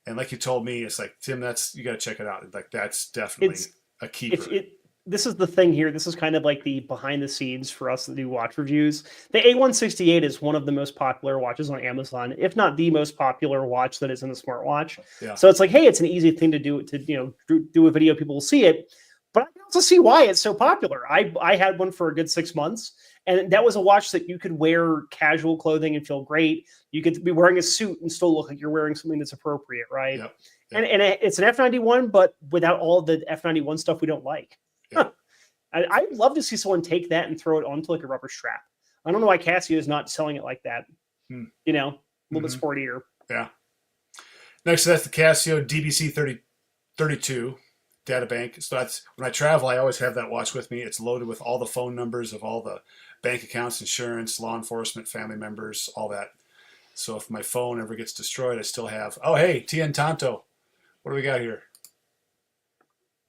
And like you told me, it's like, Tim, you got to check it out. Like that's definitely a keeper. This is the thing here. This is kind of like the behind the scenes for us that do watch reviews. The A168 is one of the most popular watches on Amazon, if not the most popular watch that is in a smartwatch. Yeah. So it's like, hey, it's an easy thing to do do a video. People will see it, but I can also see why it's so popular. I had one for a good 6 months, and that was a watch that you could wear casual clothing and feel great. You could be wearing a suit and still look like you're wearing something that's appropriate, right? Yep. And it's an F91, but without all the F91 stuff we don't like. Yeah. I'd love to see someone take that and throw it onto like a rubber strap. I don't know why Casio is not selling it like that. A little bit sportier. Yeah. Next to that's the Casio DBC 3032 data bank. So that's when I travel, I always have that watch with me. It's loaded with all the phone numbers of all the bank accounts, insurance, law enforcement, family members, all that. So if my phone ever gets destroyed, I still have. Oh, hey, Tien Tanto. What do we got here?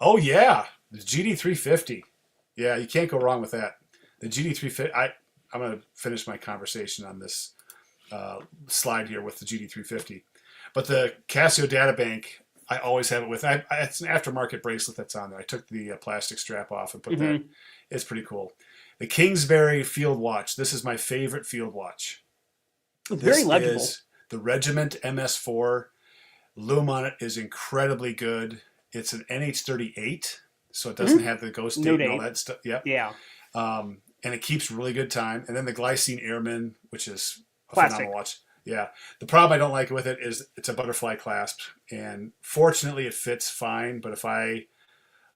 Oh, yeah. The GD350. Yeah, you can't go wrong with that. The GD350, I'm going to finish my conversation on this slide here with the GD350. But the Casio data bank, I always have it with. It's an aftermarket bracelet that's on there. I took the plastic strap off and put that. It's pretty cool. The Kingsbury field watch. This is my favorite field watch. Very legible. Is the Regiment MS4. Loom on it is incredibly good. It's an NH38. So it doesn't have the ghost date and all that stuff. Yep. Yeah. And it keeps really good time. And then the Glycine Airman, which is a classic phenomenal watch. Yeah. The problem I don't like with it is it's a butterfly clasp. And fortunately, it fits fine. But if I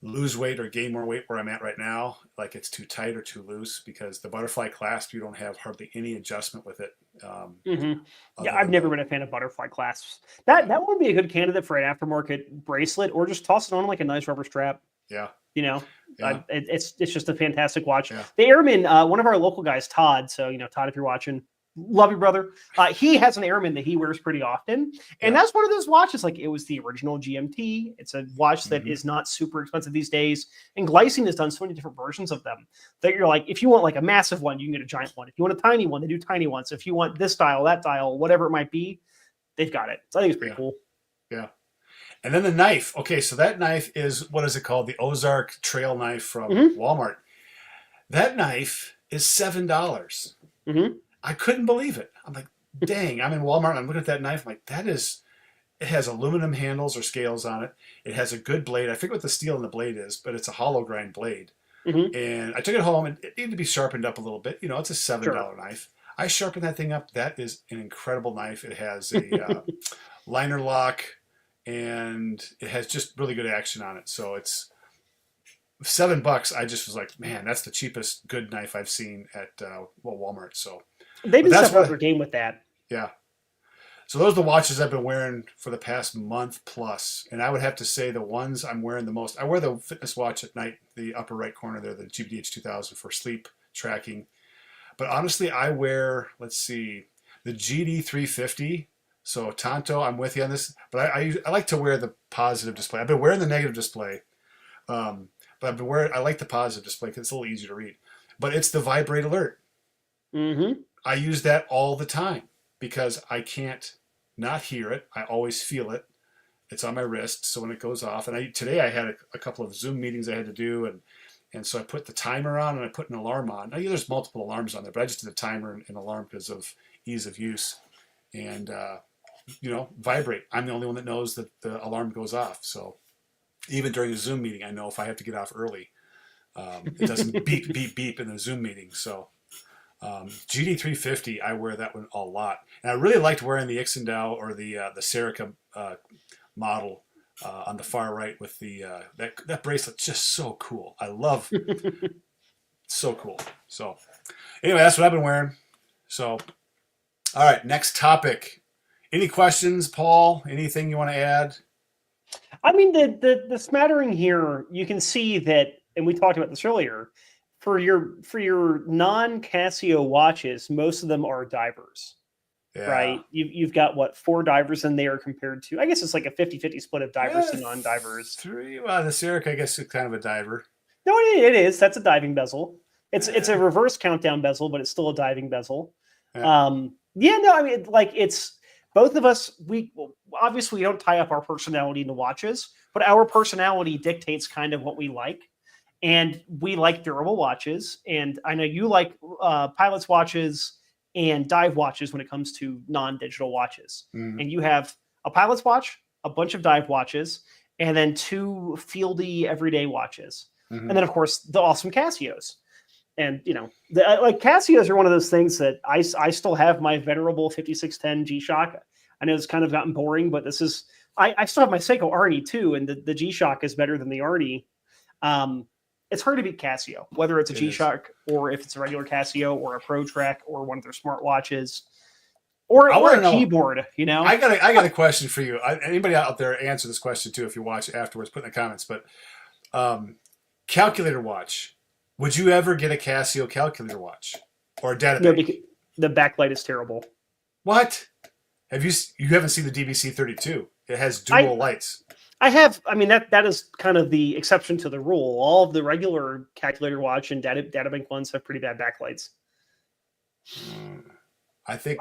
lose weight or gain more weight where I'm at right now, like it's too tight or too loose, because the butterfly clasp, you don't have hardly any adjustment with it. Yeah, I've never been a fan of butterfly clasps. That would be a good candidate for an aftermarket bracelet, or just toss it on like a nice rubber strap. Yeah. It's just a fantastic watch. Yeah. The Airman, one of our local guys, Todd. So, Todd, if you're watching, love you, brother. He has an Airman that he wears pretty often. And that's one of those watches. Like, it was the original GMT. It's a watch that is not super expensive these days. And Glycine has done so many different versions of them that you're like, if you want like a massive one, you can get a giant one. If you want a tiny one, they do tiny ones. If you want this dial, that dial, whatever it might be, they've got it. So I think it's pretty cool. Yeah. And then the knife. Okay, so that knife is, what is it called? The Ozark Trail knife from Walmart. That knife is $7. I couldn't believe it. I'm like, dang, I'm in Walmart and I'm looking at that knife. I'm like, it has aluminum handles or scales on it. It has a good blade. I forget what the steel in the blade is, but it's a hollow grind blade. And I took it home and it needed to be sharpened up a little bit. It's a $7 knife. I sharpened that thing up. That is an incredible knife. It has a liner lock, and it has just really good action on it. So it's $7. I just was like, man, that's the cheapest good knife I've seen at Walmart. So they've been stepping up their game with that. Yeah. So those are the watches I've been wearing for the past month plus. And I would have to say the ones I'm wearing the most, I wear the fitness watch at night, the upper right corner there, the GBDH 2000 for sleep tracking. But honestly, I wear, let's see, the GD 350. So Tanto, I'm with you on this, but I like to wear the positive display. I've been wearing the negative display, but I like the positive display because it's a little easier to read. But it's the Vibrate Alert. I use that all the time because I can't not hear it. I always feel it. It's on my wrist, so when it goes off, and today I had a couple of Zoom meetings I had to do, and so I put the timer on and I put an alarm on. Now, there's multiple alarms on there, but I just did a timer and alarm because of ease of use. And Vibrate. I'm the only one that knows that the alarm goes off. So even during a Zoom meeting, I know if I have to get off early, it doesn't beep, beep, beep in the Zoom meeting. So GD350, I wear that one a lot. And I really liked wearing the Ixendao or the Serica model on the far right with the that bracelet's just so cool. I love so cool. So anyway, that's what I've been wearing. So all right, next topic. Any questions, Paul? Anything you want to add? I mean, the smattering here, you can see that, and we talked about this earlier. For your non-Casio watches, most of them are divers, right? You've got what, 4 divers in there compared to, I guess it's like a 50-50 split of divers to non-divers. 3. Well, the Serica, I guess, is kind of a diver. No, it is. That's a diving bezel. It's a reverse countdown bezel, but it's still a diving bezel. Yeah. No, I mean, like, it's both of us. We obviously don't tie up our personality into watches, but our personality dictates kind of what we like. And we like durable watches, and I know you like pilot's watches and dive watches when it comes to non-digital watches. Mm. And you have a pilot's watch, a bunch of dive watches, and then 2 fieldy everyday watches. Mm-hmm. And then, of course, the awesome Casios. And, you know, like Casios are one of those things that I still have my venerable 5610 G-Shock. I know it's kind of gotten boring, but this is, I still have my Seiko Arnie too, and the G-Shock is better than the Arnie. It's hard to beat Casio, whether it's a G-Shock or if it's a regular Casio or a Pro Trek or one of their smartwatches or a keyboard. You know, I got a question for you. Anybody out there, answer this question too if you watch afterwards. Put in the comments. But calculator watch. Would you ever get a Casio calculator watch or a data bank? No, the backlight is terrible. What? You haven't seen the DVC-32? It has dual lights. I have. I mean, that is kind of the exception to the rule. All of the regular calculator watch and data bank ones have pretty bad backlights. I think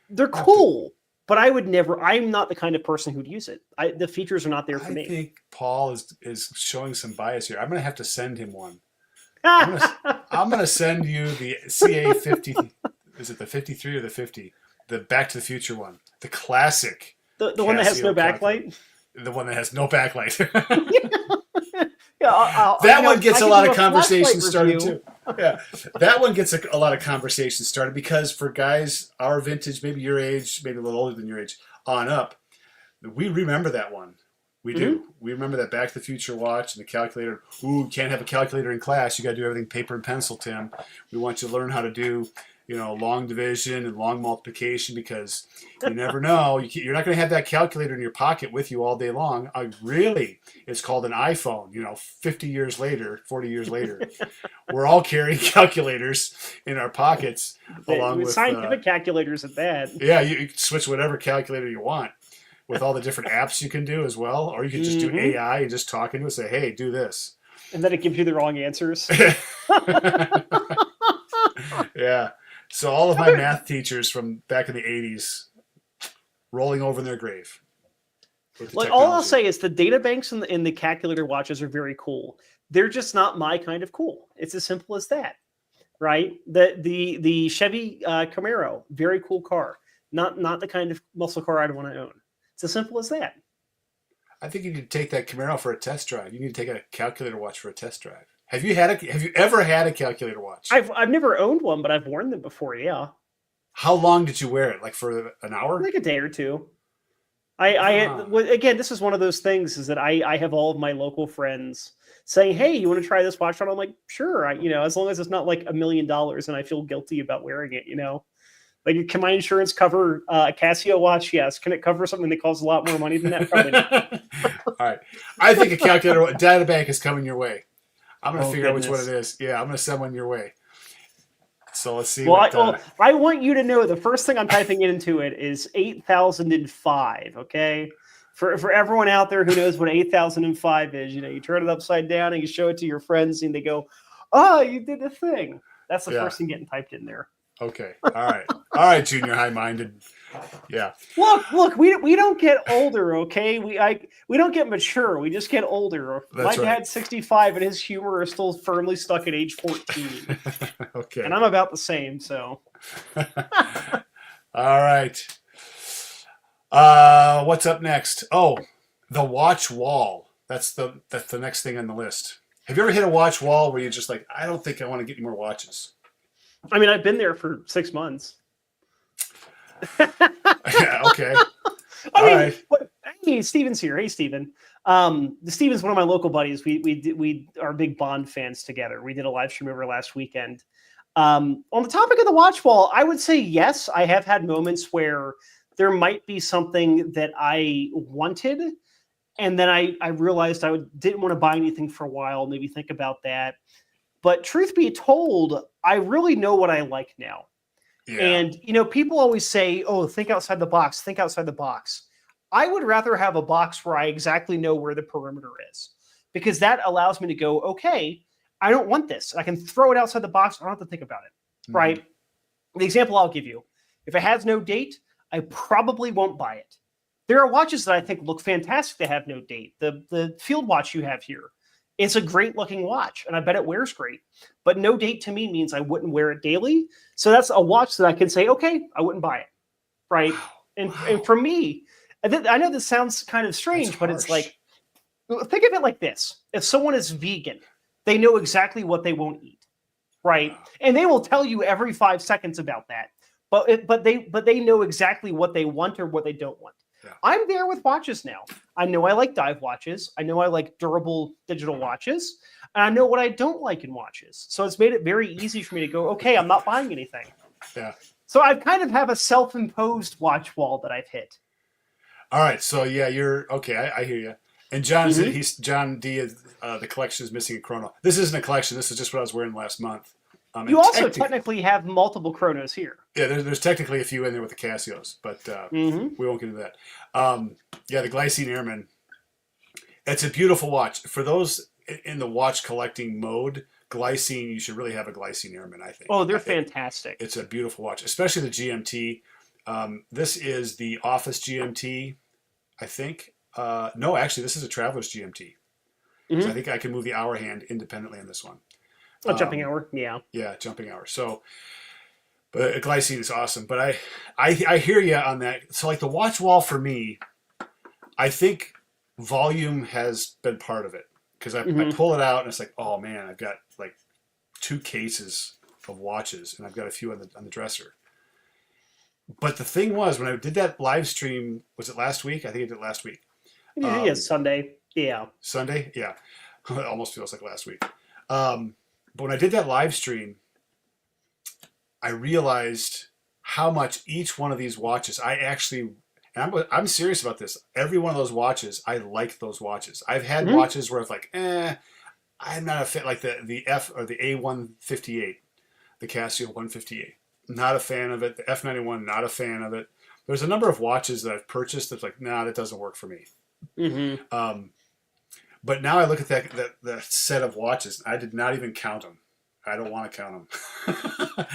they're cool, but I would never. I'm not the kind of person who'd use it. The features are not there for me. I think Paul is showing some bias here. I'm going to have to send him one. I'm going to send you the CA50. Is it the 53 or the 50? The Back to the Future one, the classic. The one that has no backlight. The one that has no backlight. Yeah, that one gets a lot of conversation started too. Yeah, that one gets a lot of conversation started because for guys our vintage, maybe your age, maybe a little older than your age, on up, we remember that one. We do. Mm-hmm. We remember that Back to the Future watch and the calculator. Ooh, can't have a calculator in class. You got to do everything paper and pencil, Tim. We want you to learn how to do, long division and long multiplication because you never know. You're not going to have that calculator in your pocket with you all day long. Really, it's called an iPhone. 50 years later, 40 years later, we're all carrying calculators in our pockets along with scientific calculators at that. Yeah, you can switch whatever calculator you want with all the different apps you can do as well, or you can just do AI and just talk into it and say, "Hey, do this," and then it gives you the wrong answers. Yeah. So all of my math teachers from back in the 80s rolling over in their grave. Like, all I'll say is the data banks and the calculator watches are very cool. They're just not my kind of cool. It's as simple as that, right? The Chevy Camaro, very cool car. Not the kind of muscle car I'd want to own. It's as simple as that. I think you need to take that Camaro for a test drive. You need to take a calculator watch for a test drive. Have you ever had a calculator watch? I've never owned one, but I've worn them before. Yeah. How long did you wear it? Like for an hour? Like a day or two. Again, this is one of those things is that I have all of my local friends saying, "Hey, you want to try this watch on?" I'm like, "Sure." As long as it's not like $1 million and I feel guilty about wearing it. Like, can my insurance cover a Casio watch? Yes. Can it cover something that costs a lot more money than that? Probably not. All right. I think a calculator data bank is coming your way. I'm going to figure out which one it is. Yeah, I'm going to send one your way. So let's see. I want you to know the first thing I'm typing into it is 8005. Okay, for everyone out there who knows what 8005 is, you turn it upside down and you show it to your friends, and they go, "Oh, you did the thing." That's the first thing getting typed in there. Okay. All right, junior high-minded. Yeah. Look, we don't get older, okay? We don't get mature. We just get older. My dad's 65 and his humor is still firmly stuck at age 14. Okay. And I'm about the same, so. All right. What's up next? Oh, the watch wall. That's the next thing on the list. Have you ever hit a watch wall where you're just like, I don't think I want to get any more watches? I mean, I've been there for 6 months. Yeah, okay. I mean, right. But, hey, Steven's here. Hey, Steven. Steven's one of my local buddies. We are big Bond fans together. We did a live stream over last weekend. On the topic of the watch wall, I would say yes. I have had moments where there might be something that I wanted, and then I realized didn't want to buy anything for a while. Maybe think about that. But truth be told, I really know what I like now. Yeah. And, people always say, oh, think outside the box, think outside the box. I would rather have a box where I exactly know where the perimeter is, because that allows me to go, okay, I don't want this. I can throw it outside the box. I don't have to think about it, right? The example I'll give you, if it has no date, I probably won't buy it. There are watches that I think look fantastic that have no date. The field watch you have here, it's a great looking watch, and I bet it wears great. But no date to me means I wouldn't wear it daily. So that's a watch that I can say, okay, I wouldn't buy it, right? And for me, I know this sounds kind of strange, but it's like, think of it like this. If someone is vegan, they know exactly what they won't eat, right? And they will tell you every 5 seconds about that. But they know exactly what they want or what they don't want. Yeah. I'm there with watches now. I know I like dive watches. I know I like durable digital watches. And I know what I don't like in watches. So it's made it very easy for me to go, okay, I'm not buying anything. Yeah. So I kind of have a self-imposed watch wall that I've hit. All right. So yeah, you're okay. I hear you. And John D. The collection is missing a chrono. This isn't a collection. This is just what I was wearing last month. You also technically have multiple chronos here. Yeah, there's technically a few in there with the Casios, but we won't get into that. Yeah, the Glycine Airman. It's a beautiful watch. For those in the watch collecting mode, Glycine, you should really have a Glycine Airman, I think. Oh, they're fantastic. It's a beautiful watch, especially the GMT. This is the Office GMT, I think. No, actually, this is a Traveler's GMT. So I think I can move the hour hand independently on this one. Jumping hour, yeah. Yeah, jumping hour. So, but Glycine is awesome. But I hear you on that. So, like the watch wall for me, I think volume has been part of it. Because I pull it out and it's like, oh man, I've got like 2 cases of watches and I've got a few on the dresser. But the thing was, when I did that live stream, was it last week? I think I did it last week. Yeah, Sunday. Yeah. Sunday? Yeah. It almost feels like last week. But when I did that live stream, I realized how much each one of these watches, I'm serious about this. Every one of those watches, I like those watches. I've had watches where it's like, I'm not a fit, like the F or the A158, the Casio 158. Not a fan of it. The F91, not a fan of it. There's a number of watches that I've purchased that's like, nah, that doesn't work for me. But now I look at that set of watches. I did not even count them. I don't want to count them.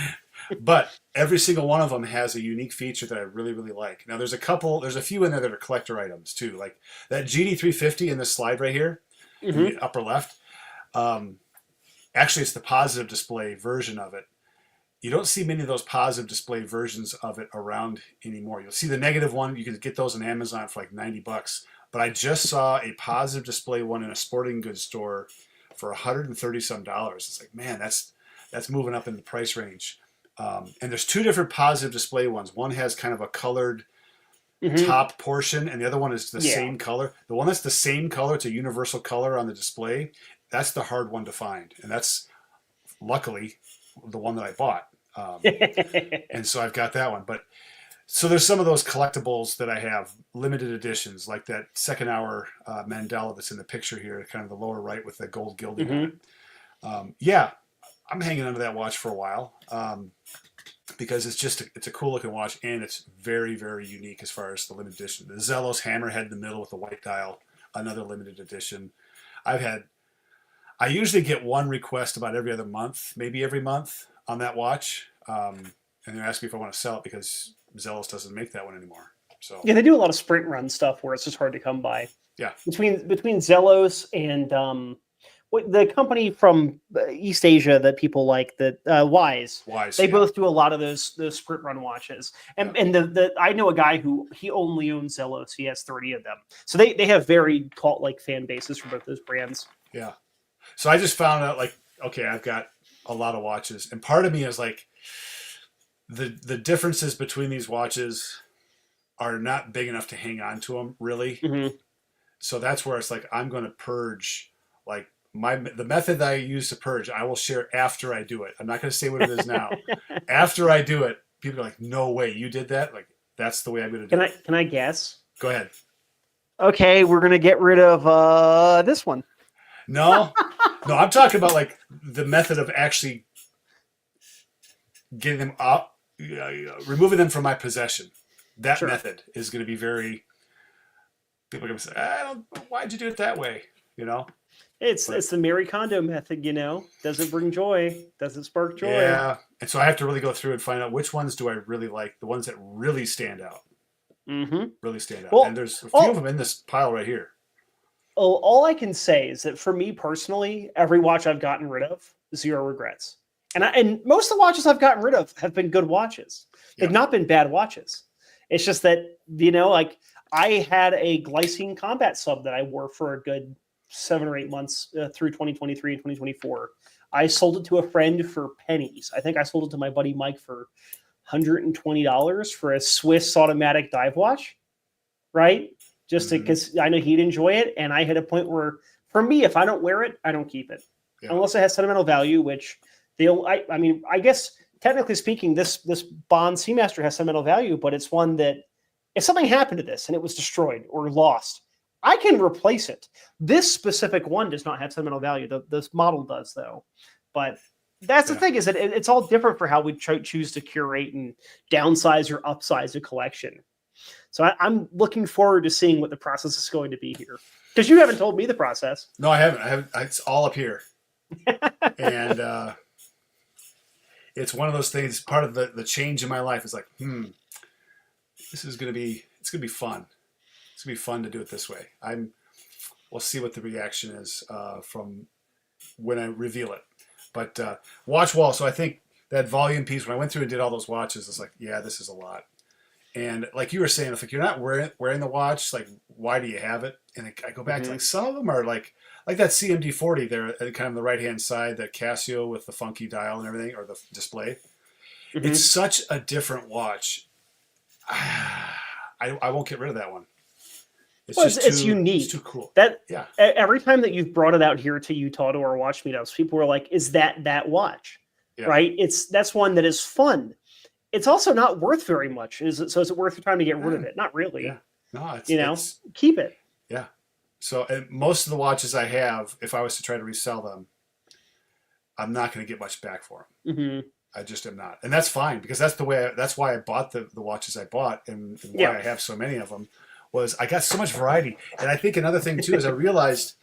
But every single one of them has a unique feature that I really, really like. Now, there's a few in there that are collector items too. Like that GD350 in this slide right here, in the upper left. Actually, it's the positive display version of it. You don't see many of those positive display versions of it around anymore. You'll see the negative one. You can get those on Amazon for like $90. But I just saw a positive display one in a sporting goods store for $130 some. It's like, man, that's moving up in the price range. And there's 2 different positive display ones. One has kind of a colored top portion, and the other one is the same color. The one that's the same color, it's a universal color on the display. That's the hard one to find, and that's luckily the one that I bought. And so I've got that one. But so there's some of those collectibles that I have, limited editions, like that second hour Mandela that's in the picture here, kind of the lower right with the gold gilding on it. Yeah, I'm hanging onto that watch for a while because it's a cool looking watch, and it's very, very unique as far as the limited edition. The Zelos hammerhead in the middle with the white dial, another limited edition. I usually get one request about every other month, maybe every month on that watch. And they're asking me if I want to sell it because Zelos doesn't make that one anymore. So yeah, they do a lot of sprint run stuff where it's just hard to come by. Yeah. Between Zelos and the company from East Asia that people like, that Wise. They both do a lot of those sprint run watches. And I know a guy who he only owns Zelos. He has 30 of them. So they have very cult like fan bases for both those brands. Yeah. So I just found out like, okay, I've got a lot of watches, and part of me is like, the differences between these watches are not big enough to hang on to them really. Mm-hmm. So that's where it's like, I'm going to purge, like the method that I use to purge, I will share after I do it. I'm not going to say what it is now. After I do it, people are like, no way, you did that? Like, that's the way I'm going to do it. Can I guess? Go ahead. Okay, we're going to get rid of this one. No, I'm talking about like the method of actually getting them up, removing them from my possession. That method is going to be very. People are going to say, why'd you do it that way? You know, it's the Marie Kondo method. You know, does it bring joy? Does it spark joy? Yeah, and so I have to really go through and find out which ones do I really like, the ones that really stand out. Mm-hmm. Really stand out. Well, and there's a few of them in this pile right here. All I can say is that for me personally, every watch I've gotten rid of, zero regrets. And most of the watches I've gotten rid of have been good watches. They've not been bad watches. It's just that, you know, like I had a glycine combat sub that I wore for a good 7 or 8 months through 2023 and 2024. I sold it to a friend for pennies. I think I sold it to my buddy Mike for $120 for a Swiss automatic dive watch, right? Just because I know he'd enjoy it. And I hit a point where, for me, if I don't wear it, I don't keep it. Yeah. Unless it has sentimental value, which I guess technically speaking, this Bond Seamaster has sentimental value, but it's one that if something happened to this and it was destroyed or lost, I can replace it. This specific one does not have sentimental value. This model does, though. But that's the thing, is that it's all different for how we choose to curate and downsize or upsize a collection. So I'm looking forward to seeing what the process is going to be here. Because you haven't told me the process. No, I haven't. It's all up here. And it's one of those things, part of the change in my life is like, it's going to be fun. It's going to be fun to do it this way. We'll see what the reaction is from when I reveal it. But watch wall. So I think that volume piece, when I went through and did all those watches, it's like, yeah, this is a lot. And like you were saying, if you're not wearing the watch, like, why do you have it? And I go back to like, some of them are like that CMD 40 there, kind of the right hand side, that Casio with the funky dial and everything, or the display. Mm-hmm. It's such a different watch. I won't get rid of that one. It's unique. It's too cool. Every time that you've brought it out here to Utah to our watch meetups, people were like, "Is that watch?" Yeah. Right? That's one that is fun. It's also not worth very much. So is it worth your time to get rid of it? Not really. Yeah. No, keep it. Yeah. So most of the watches I have, if I was to try to resell them, I'm not going to get much back for them. Mm-hmm. I just am not, and that's fine, because that's why I bought the watches I bought, and why I have so many of them. Was I got so much variety. And I think another thing too is I realized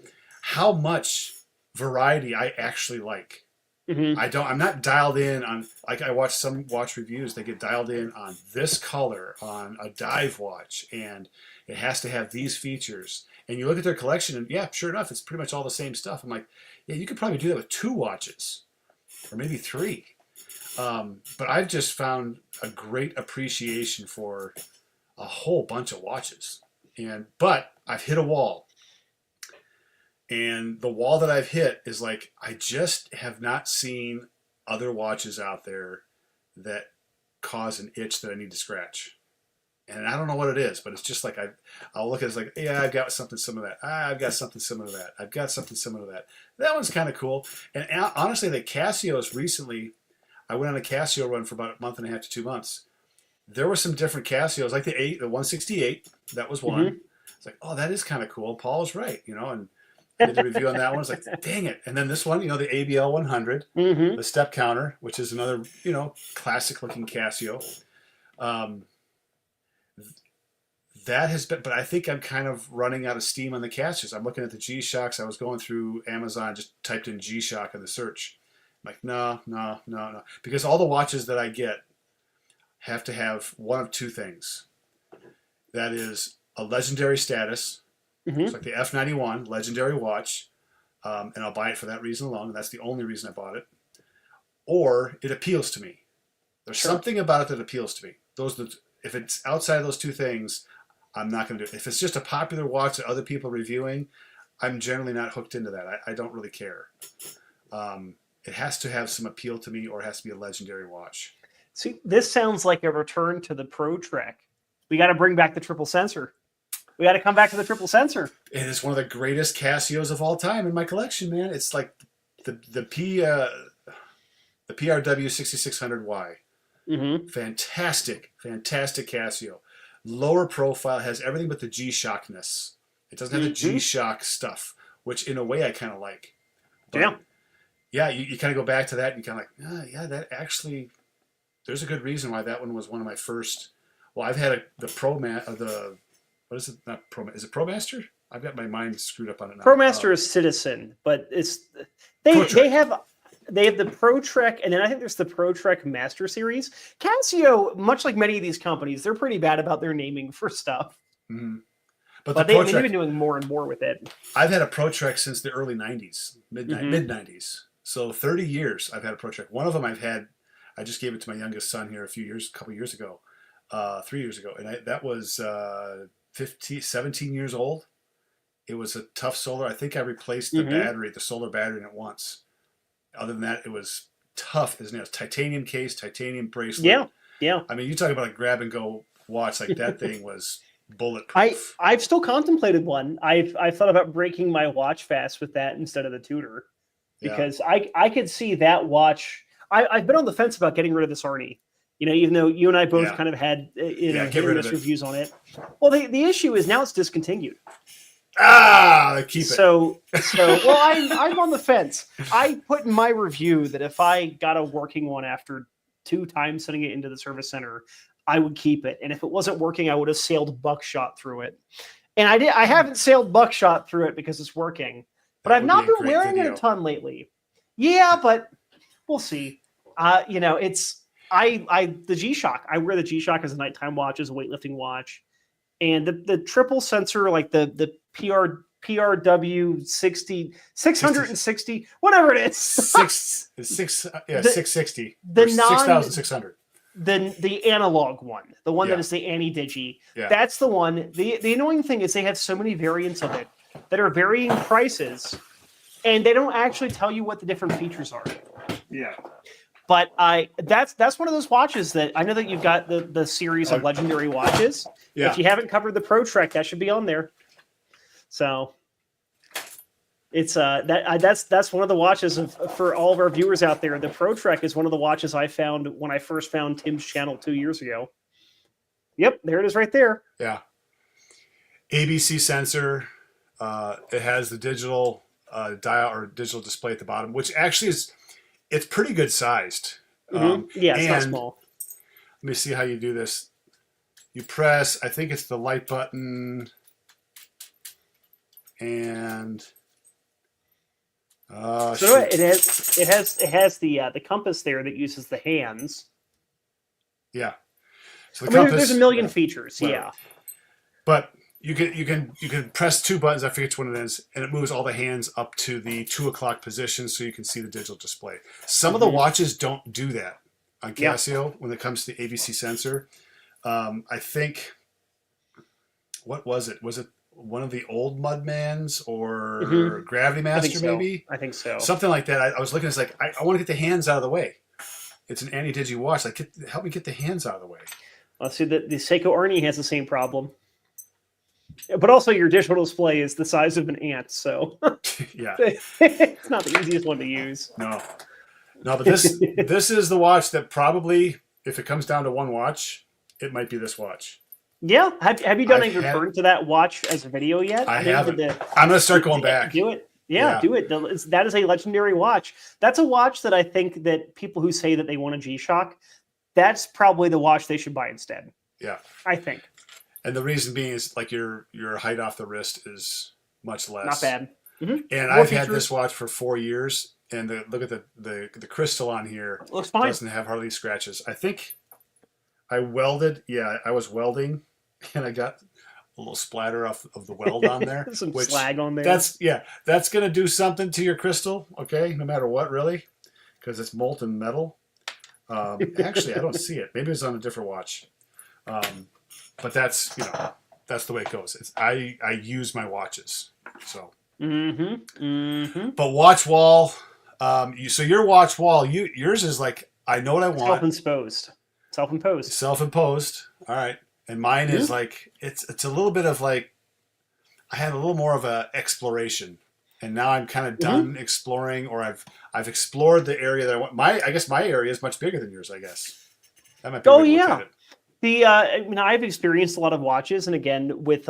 how much variety I actually like. Mm-hmm. I'm not dialed in on, like, I watch some watch reviews, they get dialed in on this color on a dive watch, and it has to have these features. And you look at their collection, and yeah, sure enough, it's pretty much all the same stuff. I'm like, yeah, you could probably do that with 2 watches, or maybe 3. But I've just found a great appreciation for a whole bunch of watches, but I've hit a wall, and the wall that I've hit is like, I just have not seen other watches out there that cause an itch that I need to scratch, and I don't know what it is, but it's just like I'll look at it, it's like, yeah, I've got something similar to that. I've got something similar to that. I've got something similar to that. That one's kind of cool. And honestly, the Casios recently, I went on a Casio run for about a month and a half to 2 months. There were some different Casios, like the 168. That was one. Mm-hmm. It's like, oh, that is kind of cool. Paul was right, and I did the review on that one. It's like, dang it. And then this one, the ABL 100, the step counter, which is another, classic looking Casio. That has been, but I think I'm kind of running out of steam on the Casios. I'm looking at the G-Shocks. I was going through Amazon, just typed in G-Shock in the search. I'm like, no. Because all the watches that I get have to have one of 2 things. That is a legendary status. Mm-hmm. It's like the F91 legendary watch, and I'll buy it for that reason alone. That's the only reason I bought it. Or it appeals to me. There's something about it that appeals to me. If it's outside of those two things, I'm not going to do it. If it's just a popular watch that other people are reviewing, I'm generally not hooked into that. I don't really care. It has to have some appeal to me, or it has to be a legendary watch. See, this sounds like a return to the Pro Trek. We got to bring back the triple sensor. We got to come back to the triple sensor. It is one of the greatest Casios of all time in my collection, man. It's like the PRW 6600Y. Mm-hmm. Fantastic Casio. Lower profile, has everything but the G-Shockness. It doesn't have the G-Shock stuff, which in a way I kind of like. But yeah, you kind of go back to that and you kind of like, that actually, there's a good reason why that one was one of my first. Well, I've had what is it? Not Pro, is it ProMaster? I've got my mind screwed up on it now. ProMaster is Citizen, but they have the Pro Trek, and then I think there's the Pro Trek Master Series. Casio, much like many of these companies, they're pretty bad about their naming for stuff. Mm-hmm. But they've been doing more and more with it. I've had a Pro Trek since the early 90s, mid 90s. So 30 years I've had a Pro Trek. One of them I just gave it to my youngest son here a couple years ago, 3 years ago. And that was 17 years old. It was a tough solar. I think I replaced the solar battery in it once. Other than that, it was tough, isn't it? It was titanium case, titanium bracelet. Yeah. I mean, you talk about a grab and go watch, like that thing was bulletproof. I've still contemplated one. I've thought about breaking my watch fast with that instead of the Tudor, because I could see that watch. I've been on the fence about getting rid of this Arnie. Even though you and I both kind of had hit and miss reviews on it. Well, the issue is now it's discontinued. Keep it. So well, I'm on the fence. I put in my review that if I got a working one after 2 times sending it into the service center, I would keep it. And if it wasn't working, I would have sailed buckshot through it. And I haven't sailed buckshot through it because it's working. But I've not been wearing it a ton lately. Yeah, but we'll see. It's the G-Shock. I wear the G-Shock as a nighttime watch, as a weightlifting watch. And the triple sensor, like the PRW 660, whatever it is. 660. The 6,600. The analog one, the one that is the anti-digi. Yeah. That's the one. The annoying thing is they have so many variants of it that are varying prices, and they don't actually tell you what the different features are. Yeah. But that's one of those watches that I know that you've got the series of legendary watches. Yeah. If you haven't covered the Pro Trek, that should be on there. So it's that's one of the watches for all of our viewers out there. The Pro Trek is one of the watches I found when I first found Tim's channel 2 years ago. Yep, there it is right there. Yeah. ABC sensor. It has the digital dial or digital display at the bottom, which actually it's pretty good sized. It's not small. Let me see how you do this. You press, I think it's the light button, and it has the compass there that uses the hands. Yeah. So there's a million features. Whatever. Yeah. But you can press 2 buttons. I forget which one it is, and it moves all the hands up to the 2 o'clock position, so you can see the digital display. Some of the watches don't do that on Casio when it comes to the ABC sensor. I think, what was it? Was it one of the old Mudmans or Gravity Master? Maybe I think so. Something like that. I was looking. It's like I want to get the hands out of the way. It's an anti-digi watch. Like, help me get the hands out of the way. Well, see, the Seiko Arnie has the same problem. But also your digital display is the size of an ant, so yeah, it's not the easiest one to use. No, but this is the watch that probably, if it comes down to one watch, it might be this watch. Yeah, have you done a return to that watch as a video yet? I haven't. I'm gonna start going back. Do it. Yeah, do it. That is a legendary watch. That's a watch that I think that people who say that they want a G-Shock, that's probably the watch they should buy instead. Yeah, I think. And the reason being is like your height off the wrist is much less. Not bad. Mm-hmm. And I've had this watch for 4 years, and look at the crystal on here. Looks fine. Doesn't have hardly scratches. I think I welded. Yeah, I was welding, and I got little splatter of the weld on there. Some slag on there. That's going to do something to your crystal, okay? No matter what, really, because it's molten metal. Actually, I don't see it. Maybe it's on a different watch. But that's the way it goes. I use my watches, so. But watch wall, so your watch wall, yours is like, I know what I want. Self-imposed. All right. And mine is like, it's a little bit of like, I had a little more of a exploration, and now I'm kind of done exploring, or I've explored the area that I want. I guess my area is much bigger than yours, I guess. That might be a way to look at it. I mean, I've experienced a lot of watches, and again, with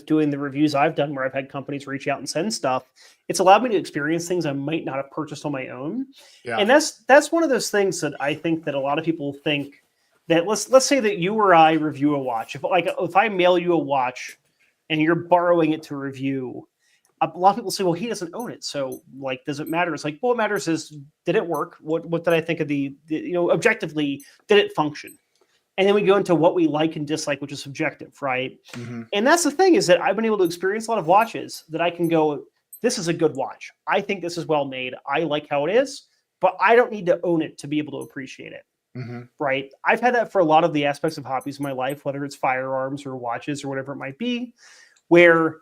doing the reviews I've done, where I've had companies reach out and send stuff, it's allowed me to experience things I might not have purchased on my own. Yeah. And that's one of those things that I think that a lot of people think that let's say that you or I review a watch. If I mail you a watch and you're borrowing it to review, a lot of people say, well, he doesn't own it, so like, does it matter? It's like, well, what matters is, did it work? What did I think of the objectively, did it function? And then we go into what we like and dislike, which is subjective, right? And that's the thing, is that I've been able to experience a lot of watches that I can go, this is a good watch. I think this is well made. I like how it is, but I don't need to own it to be able to appreciate it, right? I've had that for a lot of the aspects of hobbies in my life, whether it's firearms or watches or whatever it might be, where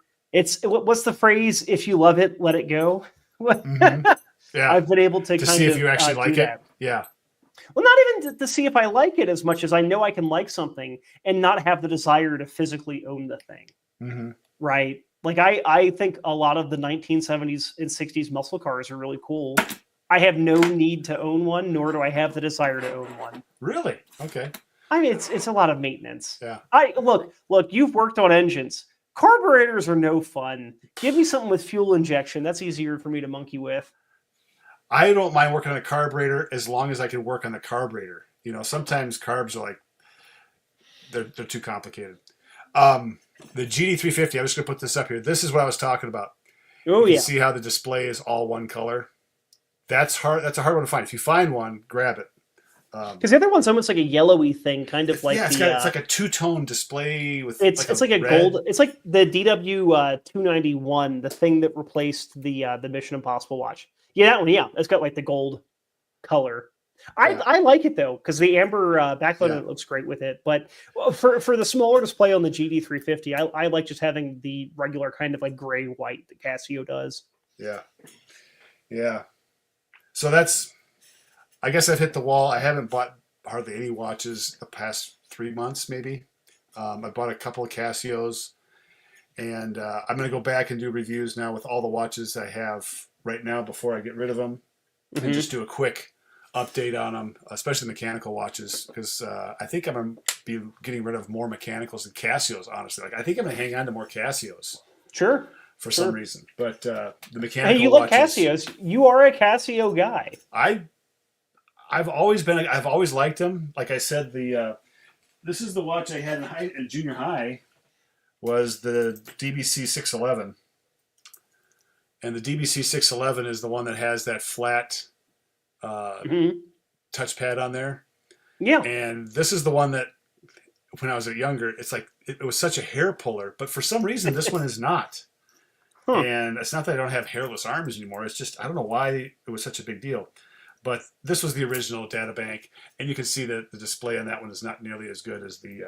what's the phrase? If you love it, let it go. Yeah. I've been able to see if you actually like it. Yeah. Well, not even to see if I like it as much as I know I can like something and not have the desire to physically own the thing. Right? Like I think a lot of the 1970s and 60s muscle cars are really cool. I have no need to own one, nor do I have the desire to own one. Really? Okay. I mean, it's a lot of maintenance. Yeah. Look, you've worked on engines. Carburetors are no fun. Give me something with fuel injection. That's easier for me to monkey with. I don't mind working on a carburetor as long as I can work on the carburetor. Sometimes carbs are like, they're too complicated. The GD350, I'm just going to put this up here. This is what I was talking about. Oh, you see how the display is all one color? That's hard. That's a hard one to find. If you find one, grab it. Because the other one's almost like a yellowy thing, kind of like it's like a two-tone display with. It's like a gold. It's like the DW 291, the thing that replaced the Mission Impossible watch. Yeah, that one. Yeah, it's got like the gold color. I like it though, because the amber backlight looks great with it. But for the smaller display on the GD350, I like just having the regular kind of like gray white that Casio does. Yeah. So that's. I guess I've hit the wall. I haven't bought hardly any watches the past 3 months, maybe. I bought a couple of Casios, and I'm going to go back and do reviews now with all the watches I have right now before I get rid of them, and just do a quick update on them, especially mechanical watches, because I think I'm going to be getting rid of more mechanicals than Casios, honestly. Like, I think I'm going to hang on to more Casios. Sure. For some reason. But the mechanical watches... Hey, you like Casios. You are a Casio guy. I've always liked them. Like I said, this is the watch I had in junior high, was the DBC 611, and the DBC 611 is the one that has that flat touchpad on there. Yeah, and this is the one that when I was younger, it's like it was such a hair puller, but for some reason this one is not. And it's not that I don't have hairless arms anymore. It's just I don't know why it was such a big deal. But this was the original data bank, and you can see that the display on that one is not nearly as good as the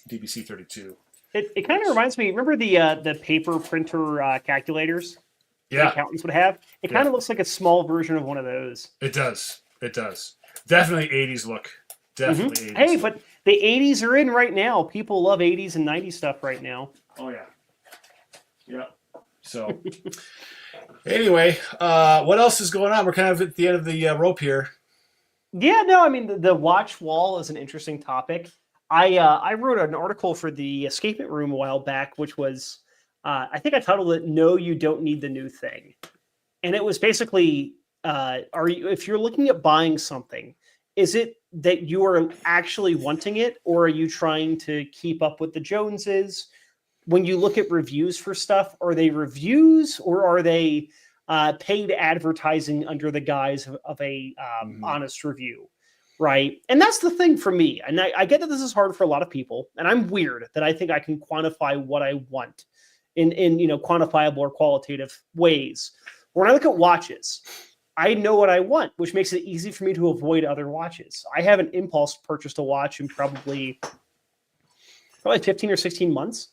DBC 32. It kind of reminds me. Remember the paper printer calculators? Yeah, that accountants would have. It kind of looks like a small version of one of those. It does. Definitely 80s look. Definitely 80s. Hey, but the 80s are in right now. People love 80s and 90s stuff right now. Oh yeah. Yeah. So. Anyway, what else is going on? We're kind of at the end of the rope here. Yeah, no, I mean, the watch wall is an interesting topic. I wrote an article for the Escapement Room a while back, which was, I think I titled it, No, You Don't Need the New Thing. And it was basically, if you're looking at buying something, is it that you are actually wanting it, or are you trying to keep up with the Joneses? When you look at reviews for stuff, are they reviews or are they paid advertising under the guise of a honest review, right? And that's the thing for me. And I get that this is hard for a lot of people, and I'm weird that I think I can quantify what I want in quantifiable or qualitative ways. When I look at watches, I know what I want, which makes it easy for me to avoid other watches. I haven't impulse purchased a watch in probably 15 or 16 months.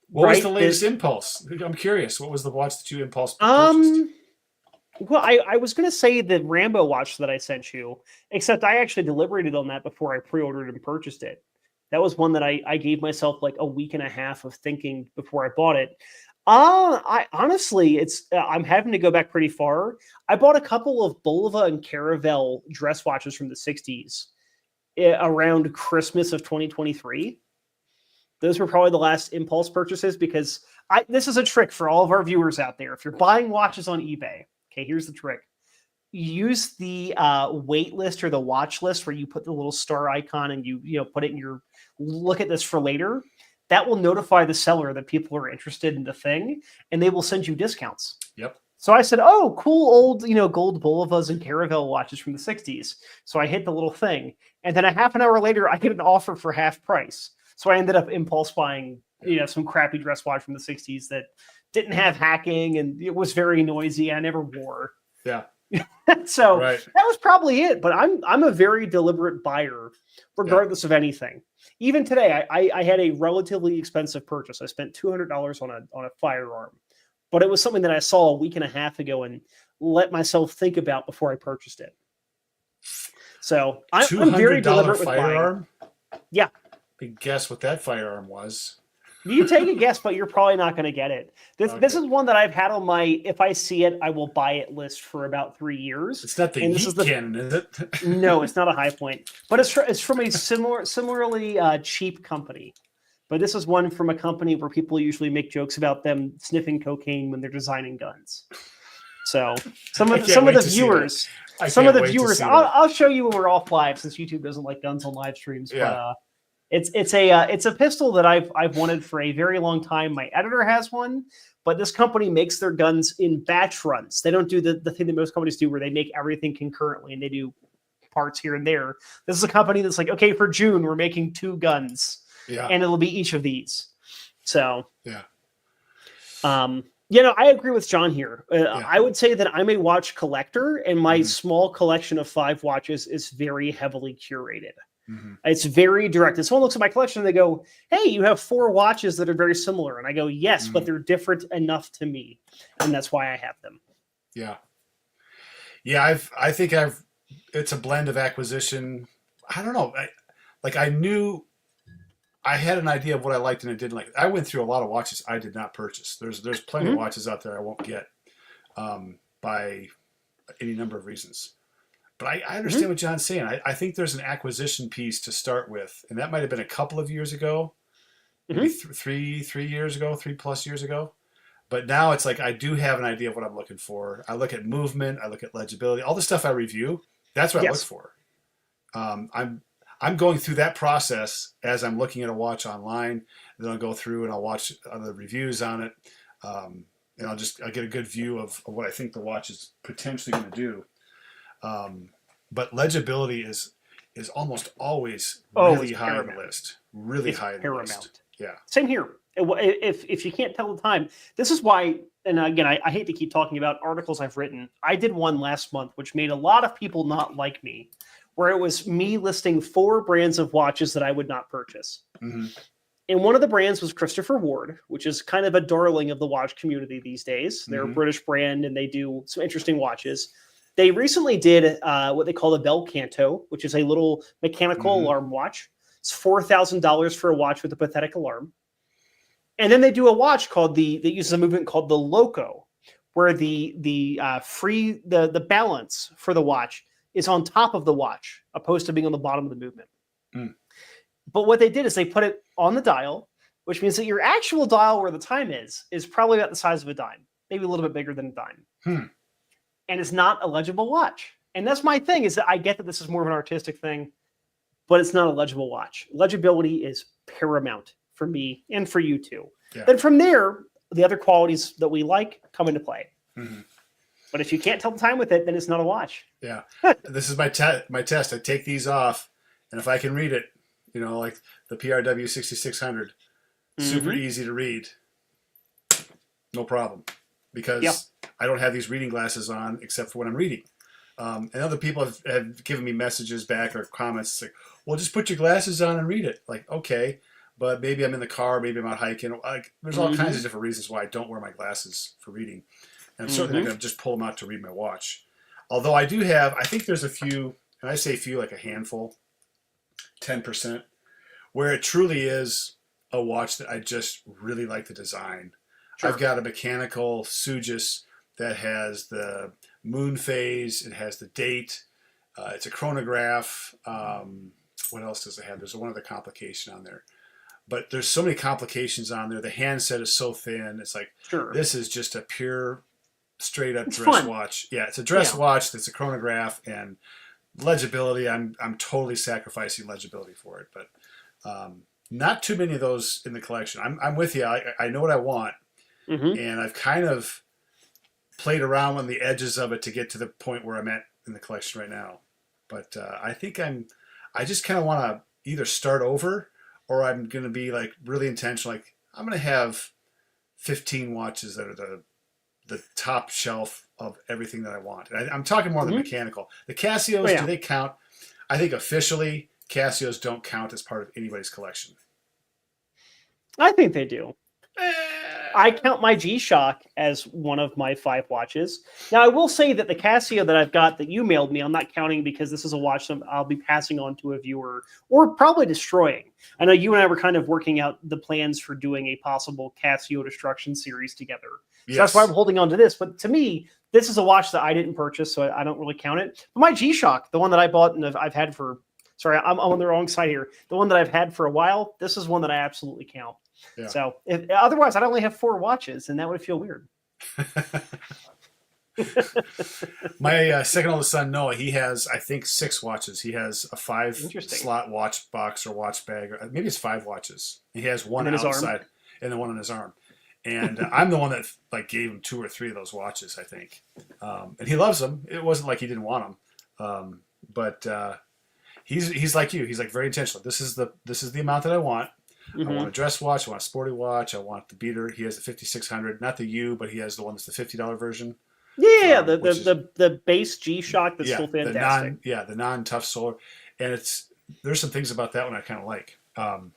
What was the latest impulse? I'm curious. What was the watch that you impulse purchased? Well, I was going to say the Rambo watch that I sent you, except I actually deliberated on that before I pre-ordered and purchased it. That was one that I gave myself like a week and a half of thinking before I bought it. I honestly, I'm having to go back pretty far. I bought a couple of Bulova and Caravel dress watches from the 60s around Christmas of 2023. Those were probably the last impulse purchases because this is a trick for all of our viewers out there. If you're buying watches on eBay, okay, here's the trick. Use the wait list or the watch list where you put the little star icon and you put it in your look at this for later. That will notify the seller that people are interested in the thing, and they will send you discounts. Yep. So I said, oh, cool old, gold Bulovas and Caravel watches from the 60s. So I hit the little thing. And then a half an hour later, I get an offer for half price. So I ended up impulse buying, some crappy dress watch from the 60s that didn't have hacking and it was very noisy. I never wore. Yeah. So That was probably it. But I'm a very deliberate buyer, regardless of anything. Even today, I had a relatively expensive purchase. I spent $200 on a firearm, but it was something that I saw a week and a half ago and let myself think about before I purchased it. So I'm very deliberate with firearm. Yeah. Big guess what that firearm was. You take a guess, but you're probably not going to get it. This is one that I've had on my if I see it, I will buy it list for about 3 years. It's not the heat cannon, is it? No, it's not a High Point, but it's from a similarly cheap company. But this is one from a company where people usually make jokes about them sniffing cocaine when they're designing guns. So some of the viewers, I'll show you when we're off live since YouTube doesn't like guns on live streams. Yeah. But it's a pistol that I've wanted for a very long time. My editor has one, but this company makes their guns in batch runs. They don't do the thing that most companies do where they make everything concurrently and they do parts here and there. This is a company that's like, okay, for June, we're making 2 guns. Yeah. And it'll be each of these. So, yeah. I agree with John here. I would say that I'm a watch collector, and my small collection of 5 watches is very heavily curated. Mm-hmm. It's very direct. If someone looks at my collection and they go, hey, you have 4 watches that are very similar. And I go, yes, but they're different enough to me. And that's why I have them. Yeah. Yeah, I think it's a blend of acquisition. I don't know. I knew I had an idea of what I liked and I didn't like. I went through a lot of watches I did not purchase. There's plenty of watches out there I won't get by any number of reasons. But I understand what John's saying. I think there's an acquisition piece to start with, and that might have been a couple of years ago, maybe 3 years ago, 3+ years ago. But now it's like I do have an idea of what I'm looking for. I look at movement, I look at legibility, all the stuff I review. That's what I look for. I'm going through that process as I'm looking at a watch online. Then I'll go through and I'll watch other reviews on it, and I'll get a good view of what I think the watch is potentially going to do. But legibility is almost always really high on the list. Really high on the list. Yeah. Same here. If you can't tell the time, this is why. And again, I hate to keep talking about articles I've written. I did one last month, which made a lot of people not like me, where it was me listing 4 brands of watches that I would not purchase. Mm-hmm. And one of the brands was Christopher Ward, which is kind of a darling of the watch community these days. They're a British brand and they do some interesting watches. They recently did what they call the Bel Canto, which is a little mechanical alarm watch. It's $4,000 for a watch with a pathetic alarm. And then they do a watch that uses a movement called the Loco, where the balance for the watch is on top of the watch, opposed to being on the bottom of the movement. But what they did is they put it on the dial, which means that your actual dial where the time is probably about the size of a dime, maybe a little bit bigger than a dime. And it's not a legible watch. And that's my thing, is that I get that this is more of an artistic thing, but it's not a legible watch. Legibility is paramount for me and for you too. Yeah. Then from there, the other qualities that we like come into play. But if you can't tell the time with it, then it's not a watch. Yeah. This is my test. I take these off, and if I can read it, like the PRW 6600, super easy to read. No problem. Because I don't have these reading glasses on except for when I'm reading. And other people have given me messages back or comments like, well, just put your glasses on and read it. Like, okay, but maybe I'm in the car, maybe I'm out hiking. Like, there's all kinds of different reasons why I don't wear my glasses for reading. And I'm certainly not going to just pull them out to read my watch. Although I do have, I think there's a few, and I say few, like a handful, 10%, where it truly is a watch that I just really like the design. Sure. I've got a mechanical Sugis that has the moon phase. It has the date. It's a chronograph. What else does it have? There's one other complication on there. But there's so many complications on there. The handset is so thin. It's like, this is just a pure, straight-up dress watch. Yeah, it's a dress watch that's a chronograph. And legibility, I'm totally sacrificing legibility for it. But not too many of those in the collection. I'm with you. I know what I want. And I've kind of played around on the edges of it to get to the point where I'm at in the collection right now. But I think I just kind of want to either start over, or I'm going to be like really intentional. Like, I'm going to have 15 watches that are the top shelf of everything that I want. And I'm talking more on the mechanical. The Casios, do they count? I think officially Casios don't count as part of anybody's collection. I think they do. I count my G-Shock as one of my 5 watches. Now, I will say that the Casio that I've got that you mailed me, I'm not counting because this is a watch that I'll be passing on to a viewer or probably destroying. I know you and I were kind of working out the plans for doing a possible Casio destruction series together. So that's why I'm holding on to this. But to me, this is a watch that I didn't purchase, so I don't really count it. But my G-Shock, the one that I bought and I've had for... Sorry, I'm on the wrong side here. The one that I've had for a while, this is one that I absolutely count. Yeah. So otherwise, I'd only have 4 watches, and that would feel weird. My second oldest son, Noah, he has, I think, 6 watches. He has a 5-slot watch box or watch bag. Or maybe it's 5 watches. He has one outside and then one on his arm. And I'm the one that gave him 2 or 3 of those watches, I think. And he loves them. It wasn't like he didn't want them. But he's like you. He's like very intentional. This is the amount that I want. I want a dress watch. I want a sporty watch. I want the beater. He has the 5600, not the U, but he has the one that's the $50 version. Yeah, the base G-Shock that's still fantastic. The non-tough solar, and there's some things about that one I kind of like. I'll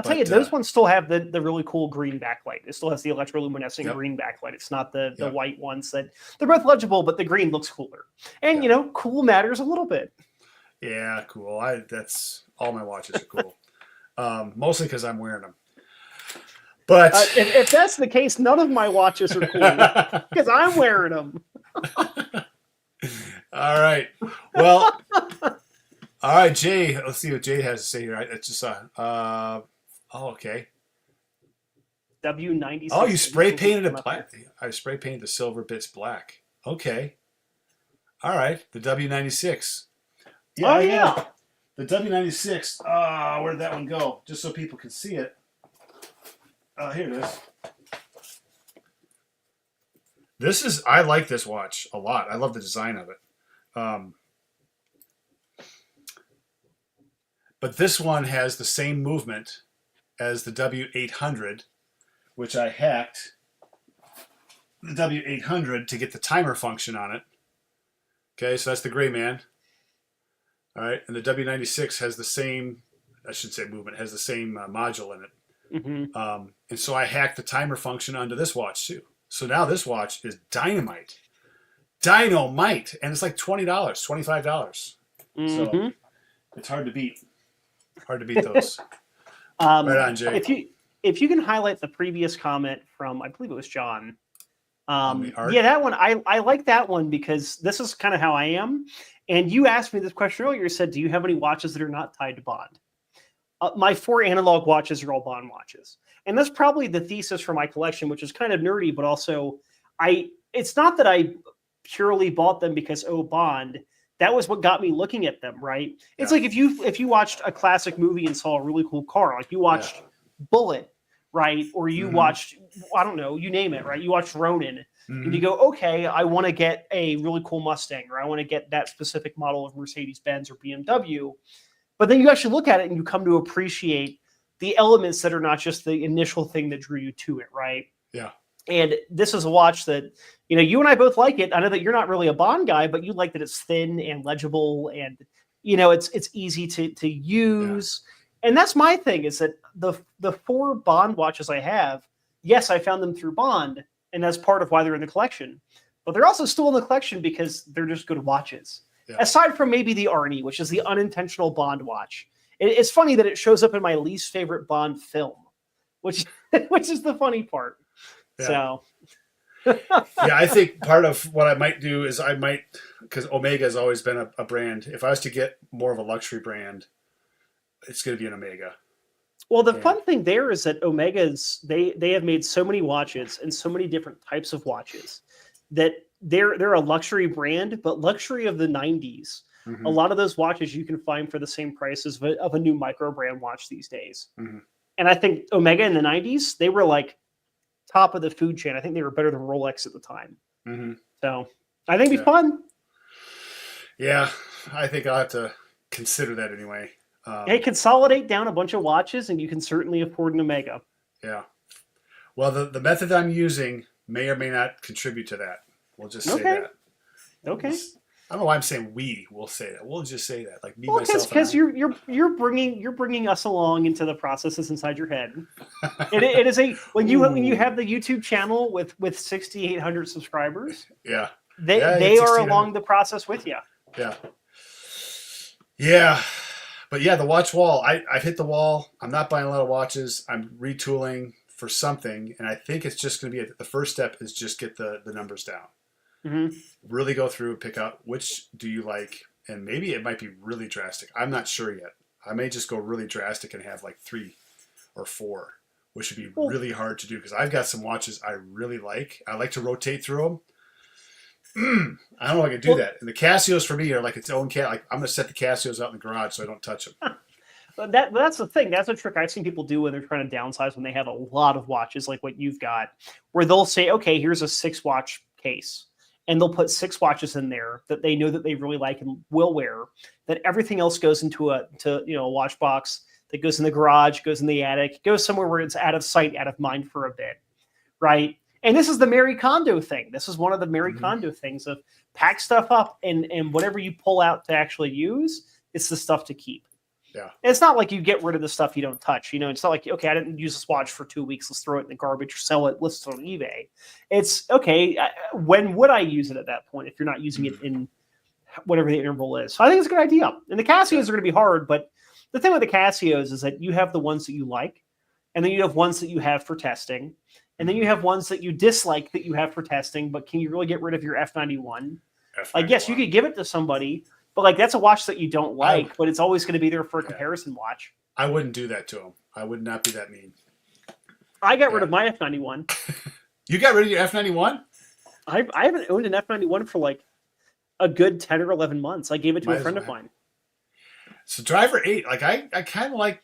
tell you, those ones still have the really cool green backlight. It still has the electroluminescent green backlight. It's not the white ones that they're both legible, but the green looks cooler. And cool matters a little bit. Yeah, cool. That's all my watches are cool. Mostly because I'm wearing them. But if that's the case, none of my watches are cool because I'm wearing them. All right. Well, all right, Jay. Let's see what Jay has to say here. It's just okay. W96. Oh, you spray painted it black. I spray painted the silver bits black. Okay. All right. The W96. Yeah. The W96, where did that one go? Just so people can see it. Here it is. I like this watch a lot. I love the design of it. But this one has the same movement as the W800, which I hacked the W800 to get the timer function on it. Okay, so that's the gray man. All right, and the W96 has the same, I should say movement, has the same module in it. And so I hacked the timer function onto this watch too. So now this watch is dynamite. And it's like $20, $25. So it's hard to beat. Hard to beat those. Right on, Jay. If you can highlight the previous comment from, I believe it was John. Yeah, that one, I like that one because this is kind of how I am. And you asked me this question earlier. You said, do you have any watches that are not tied to Bond? My 4 analog watches are all Bond watches. And that's probably the thesis for my collection, which is kind of nerdy, but also it's not that I purely bought them because, Bond. That was what got me looking at them, right? It's like if you watched a classic movie and saw a really cool car, like you watched Bullet, right? Or you watched, I don't know, you name it, right? You watched Ronin. and you go, okay, I want to get a really cool Mustang, or I want to get that specific model of Mercedes-Benz or BMW. But then you actually look at it and you come to appreciate the elements that are not just the initial thing that drew you to it, right? Yeah. And this is a watch that, you and I both like it. I know that you're not really a Bond guy, but you like that it's thin and legible, and it's easy to use. Yeah. And that's my thing, is that the 4 Bond watches I have, yes, I found them through Bond, and that's part of why they're in the collection. But they're also still in the collection because they're just good watches. Yeah. Aside from maybe the Arnie, which is the unintentional Bond watch. It's funny that it shows up in my least favorite Bond film, which is the funny part. Yeah. So, yeah, I think part of what I might do is because Omega has always been a brand. If I was to get more of a luxury brand, it's going to be an Omega. Well, the fun thing there is that Omegas, they have made so many watches and so many different types of watches that they're a luxury brand, but luxury of the 90s. Mm-hmm. A lot of those watches you can find for the same price as of a new micro brand watch these days. Mm-hmm. And I think Omega in the 90s, they were like top of the food chain. I think they were better than Rolex at the time. Mm-hmm. So I think it'd be fun. Yeah, I think I'll have to consider that anyway. Hey, consolidate down a bunch of watches, and you can certainly afford an Omega. Yeah. Well, the method I'm using may or may not contribute to that. We'll just say that. Okay. I don't know why I'm saying we will say that. We'll just say that, like me, myself, because you're bringing us along into the processes inside your head. It is when you have the YouTube channel with 6,800 subscribers. Yeah. They are along the process with you. Yeah. Yeah. But yeah, the watch wall, I've hit the wall. I'm not buying a lot of watches. I'm retooling for something. And I think it's just going to be the first step is just get the numbers down. Mm-hmm. Really go through and pick out which do you like. And maybe it might be really drastic. I'm not sure yet. I may just go really drastic and have like 3 or 4, which would be really hard to do because I've got some watches I really like. I like to rotate through them. I don't know if I can do that. And the Casios for me are like its own cat. Like I'm going to set the Casios out in the garage so I don't touch them. That's the thing. That's a trick I've seen people do when they're trying to downsize when they have a lot of watches like what you've got, where they'll say, okay, here's a 6-watch case. And they'll put 6 watches in there that they know that they really like and will wear. That everything else goes into a watch box that goes in the garage, goes in the attic, goes somewhere where it's out of sight, out of mind for a bit, right? And this is the Marie Kondo thing. This is one of the Marie Kondo things of pack stuff up and whatever you pull out to actually use, it's the stuff to keep. Yeah. And it's not like you get rid of the stuff you don't touch. It's not like, okay, I didn't use this watch for 2 weeks. Let's throw it in the garbage or sell it, list it on eBay. It's, okay, when would I use it at that point if you're not using it in whatever the interval is? So I think it's a good idea. And the Casios are going to be hard, but the thing with the Casios is that you have the ones that you like, and then you have ones that you have for testing, and then you have ones that you dislike that you have for testing, but can you really get rid of your F91? I guess you could give it to somebody, but like that's a watch that you don't like, but it's always going to be there for a comparison watch. I wouldn't do that to them. I would not be that mean. I got rid of my F91. You got rid of your F91? I haven't owned an F91 for like a good 10 or 11 months. I gave it to a friend of mine. So Driver 8, like I kind of like,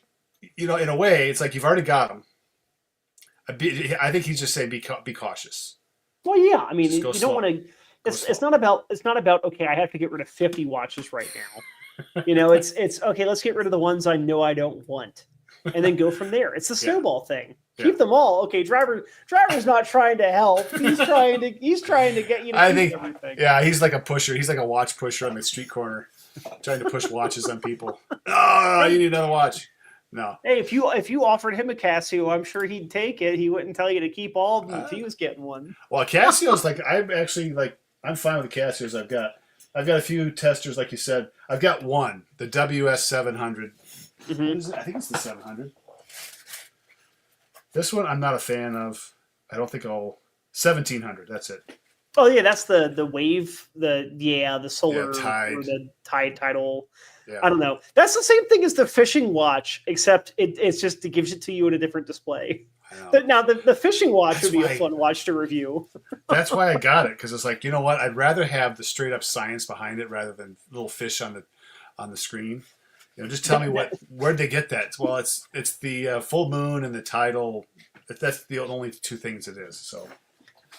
in a way, it's like you've already got them. I think he's just saying be cautious. Well, yeah. I mean, you don't want to. It's not about. Okay, I have to get rid of 50 watches right now. It's okay. Let's get rid of the ones I know I don't want, and then go from there. It's the snowball thing. Keep them all. Okay, driver's not trying to help. He's trying to get you to keep everything. Yeah, he's like a pusher. He's like a watch pusher on the street corner, trying to push watches on people. Oh, you need another watch. No. Hey, if you offered him a Casio, I'm sure he'd take it. He wouldn't tell you to keep all of them if he was getting one. Well, Casio's I'm fine with the Casios I've got. I've got a few testers, like you said. I've got one, the WS700. Mm-hmm. I think it's the 700. This one I'm not a fan of. I don't think 1700. That's it. Oh yeah, that's the wave, the solar or the tidal. Yeah. I don't know. That's the same thing as the fishing watch, except it gives it to you in a different display. Now the fishing watch would be a fun watch to review. That's why I got it, because it's like, you know what? I'd rather have the straight up science behind it rather than little fish on the screen. Just tell me where'd they get that? Well, it's the full moon and the tidal. That's the only 2 things it is. So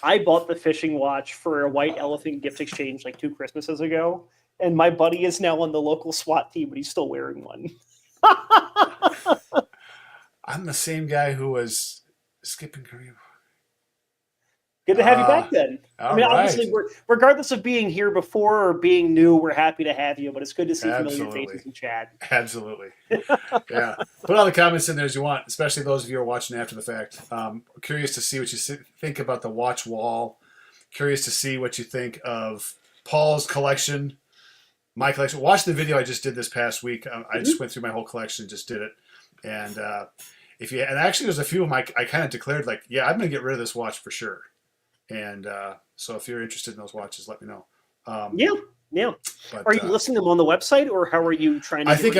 I bought the fishing watch for a white elephant gift exchange like 2 Christmases ago, and my buddy is now on the local SWAT team, but he's still wearing one. I'm the same guy who was skipping career. Good to have you back then. I mean, right. obviously, regardless of being here before or being new, we're happy to have you, but it's good to see familiar faces in chat. Absolutely. Yeah. Put all the comments in there as you want, especially those of you who are watching after the fact. Curious to see what you think about the watch wall. Curious to see what you think of Paul's collection, my collection. Watch the video I just did this past week. I just went through my whole collection, just did it. And actually there's a few of them I kind of declared like, yeah, I'm going to get rid of this watch for sure. And so if you're interested in those watches, let me know. Yeah. But, are you listing them on the website, or how are you trying to? I think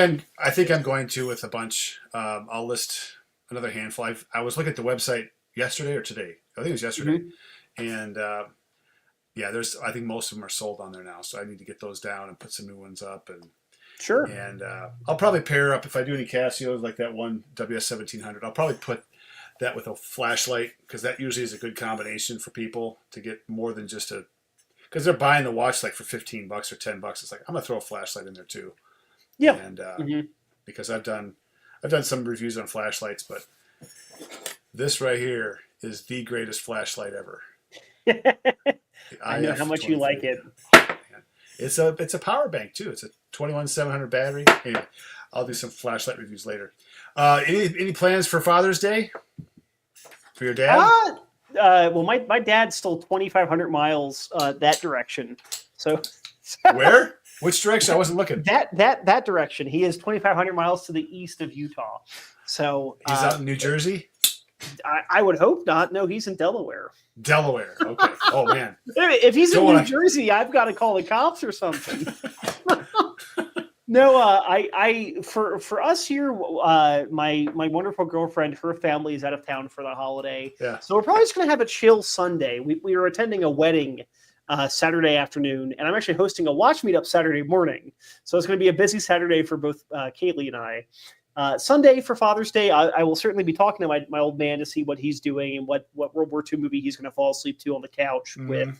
I'm going to with a bunch. I'll list another handful. I was looking at the website yesterday or today. I think it was yesterday. And I think most of them are sold on there now. So I need to get those down and put some new ones up. And sure. And I'll probably pair up if I do any Casios like that one WS1700. I'll probably put that with a flashlight, because that usually is a good combination for people to get more than just because they're buying the watch like for $15 or $10. It's like, I'm gonna throw a flashlight in there too. Yeah. And because I've done some reviews on flashlights, but this right here is the greatest flashlight ever. I know how much you like it. It's a power bank too. It's a 21700 battery. Anyway, I'll do some flashlight reviews later. Any plans for Father's Day for your dad? Well, my dad's still 2,500 miles that direction. So where? Which direction? I wasn't looking. That direction. He is 2,500 miles to the east of Utah. So he's out in New Jersey. I would hope not. No, he's in Delaware. Delaware. Okay. Oh man. If he's in New Jersey, I've got to call the cops or something. No, for us here, my wonderful girlfriend, her family is out of town for the holiday. Yeah. So we're probably just going to have a chill Sunday. We were attending a wedding Saturday afternoon, and I'm actually hosting a watch meetup Saturday morning. So it's going to be a busy Saturday for both Kaylee and I. Sunday for Father's Day, I will certainly be talking to my old man to see what he's doing and what World War II movie he's going to fall asleep to on the couch with.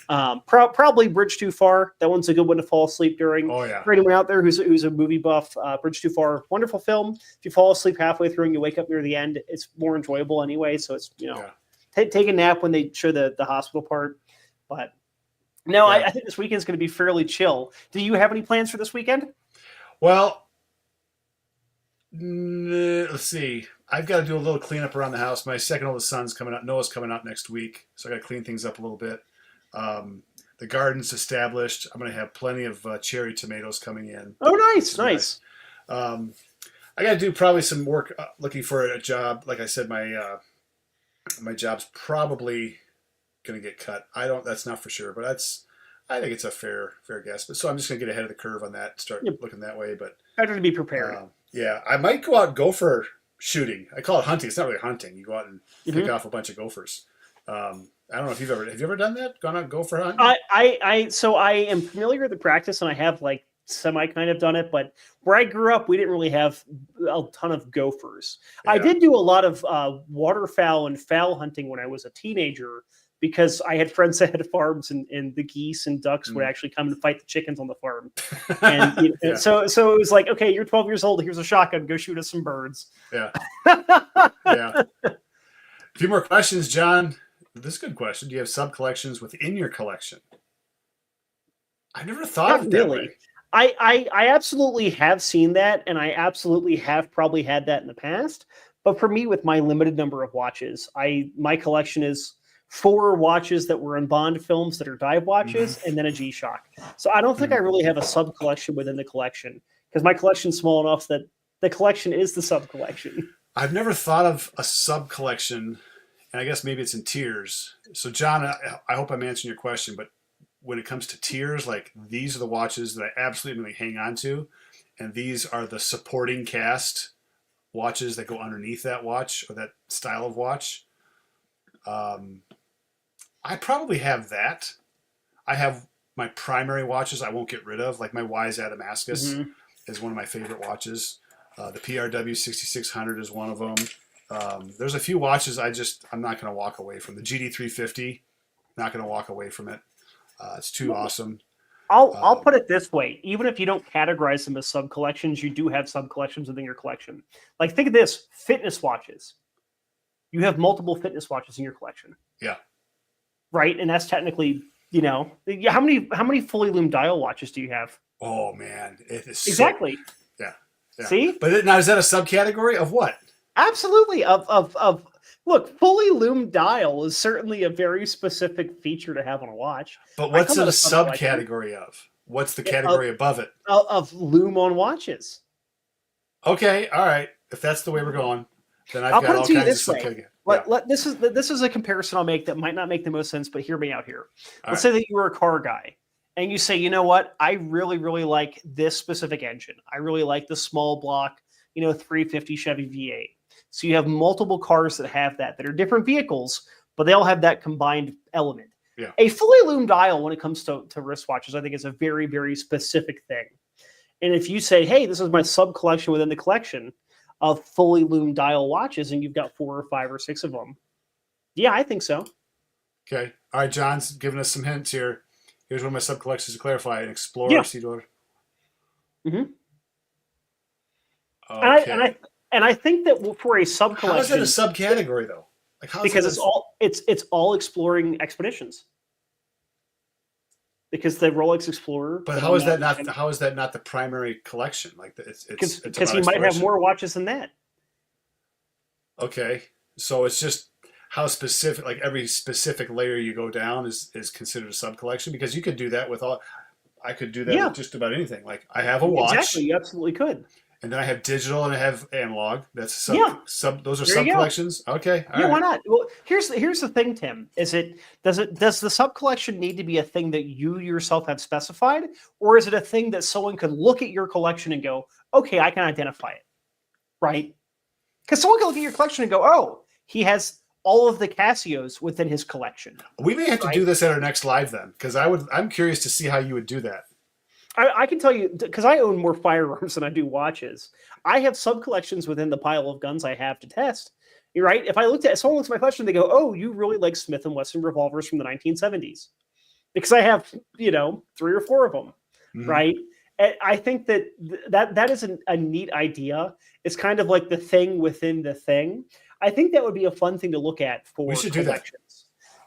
Probably Bridge Too Far. That one's a good one to fall asleep during. Oh yeah. For anyone out there who's a movie buff, Bridge Too Far, wonderful film. If you fall asleep halfway through and you wake up near the end, it's more enjoyable anyway. So it's take a nap when they show the hospital part. But no, I think this weekend's going to be fairly chill. Do you have any plans for this weekend? Well, let's see. I've got to do a little cleanup around the house. My second oldest son's coming out. Noah's coming out next week, so I got to clean things up a little bit. The garden's established. I'm going to have plenty of cherry tomatoes coming in. Oh, nice. I got to do probably some work looking for a job. Like I said, my job's probably going to get cut. That's not for sure, but I think it's a fair guess. But so I'm just going to get ahead of the curve on that and start looking that way. But better to be prepared. I might go out and gopher shooting. I call it hunting. It's not really hunting. You go out and pick off a bunch of gophers. I don't know if have you ever done that? Gone out and gopher hunting? So I am familiar with the practice, and I have like semi kind of done it, but where I grew up, we didn't really have a ton of gophers. Yeah. I did do a lot of waterfowl and fowl hunting when I was a teenager, because I had friends that had farms, and the geese and ducks would actually come and fight the chickens on the farm. And so it was like, okay, you're 12 years old. Here's a shotgun. Go shoot us some birds. Yeah. A few more questions, John. This is a good question. Do you have sub-collections within your collection? I never thought of it that way. I absolutely have seen that, and I absolutely have probably had that in the past. But for me, with my limited number of watches, my collection is 4 watches that were in Bond films that are dive watches, and then a G-Shock. So I don't think I really have a sub-collection within the collection, because my collection's small enough that the collection is the sub-collection. I've never thought of a sub-collection, and I guess maybe it's in tiers. So, John, I hope I'm answering your question, but when it comes to tiers, like these are the watches that I absolutely hang on to, and these are the supporting cast watches that go underneath that watch or that style of watch. I probably have that. I have my primary watches I won't get rid of, like my Wise at Damascus is one of my favorite watches. The PRW 6600 is one of them. There's a few watches I'm not going to walk away from. The GD 350 Not going to walk away from it. It's too awesome. I'll put it this way: even if you don't categorize them as sub collections, you do have sub collections within your collection. Like, think of this: fitness watches. You have multiple fitness watches in your collection. Yeah. Right, and that's technically, how many fully loomed dial watches do you have? Oh man, it is exactly. Yeah. See, but now is that a subcategory of what? Absolutely. Look, fully loomed dial is certainly a very specific feature to have on a watch. But what's it a subcategory of? What's the category above it? Of loom on watches. Okay, all right. If that's the way we're going, then I'll got all kinds of subcategories. This is a comparison I'll make that might not make the most sense, but hear me out here. Let's say that you were a car guy and you say, you know what? I really, really like this specific engine. I really like the small block, 350 Chevy V8. So you have multiple cars that have that are different vehicles, but they all have that combined element. Yeah. A fully loomed dial when it comes to wristwatches, I think is a very, very specific thing. And if you say, hey, this is my sub collection within the collection of fully loomed dial watches, and you've got 4 or 5 or 6 of them. Yeah, I think so. Okay. All right, John's giving us some hints here. Here's one of my sub collections to clarify: an Explorer, Seed Order. Mm-hmm. Okay. And I think that for a sub collection, how is that a subcategory though? Like, because it's all exploring expeditions. Because the Rolex Explorer. But how is that not the primary collection? Like, it's because he might have more watches than that. Okay, so it's just how specific. Like, every specific layer you go down is considered a sub collection, because you could do that with all. I could do that with just about anything. Like, I have a watch. Exactly, you absolutely could. And then I have digital and I have analog. That's sub. Those are sub collections. Okay. All right. Why not? Well, here's the thing, Tim. Does the sub collection need to be a thing that you yourself have specified, or is it a thing that someone could look at your collection and go, okay, I can identify it, right? Because someone can look at your collection and go, oh, he has all of the Casios within his collection. We may have to do this at our next live then, because I'm curious to see how you would do that. I can tell you, because I own more firearms than I do watches. I have sub-collections within the pile of guns I have to test. You're right. If someone looks at my collection, they go, oh, you really like Smith & Wesson revolvers from the 1970s. Because I have, 3 or 4 of them, right? And I think that is a neat idea. It's kind of like the thing within the thing. I think that would be a fun thing to look at for we should collections. Do that.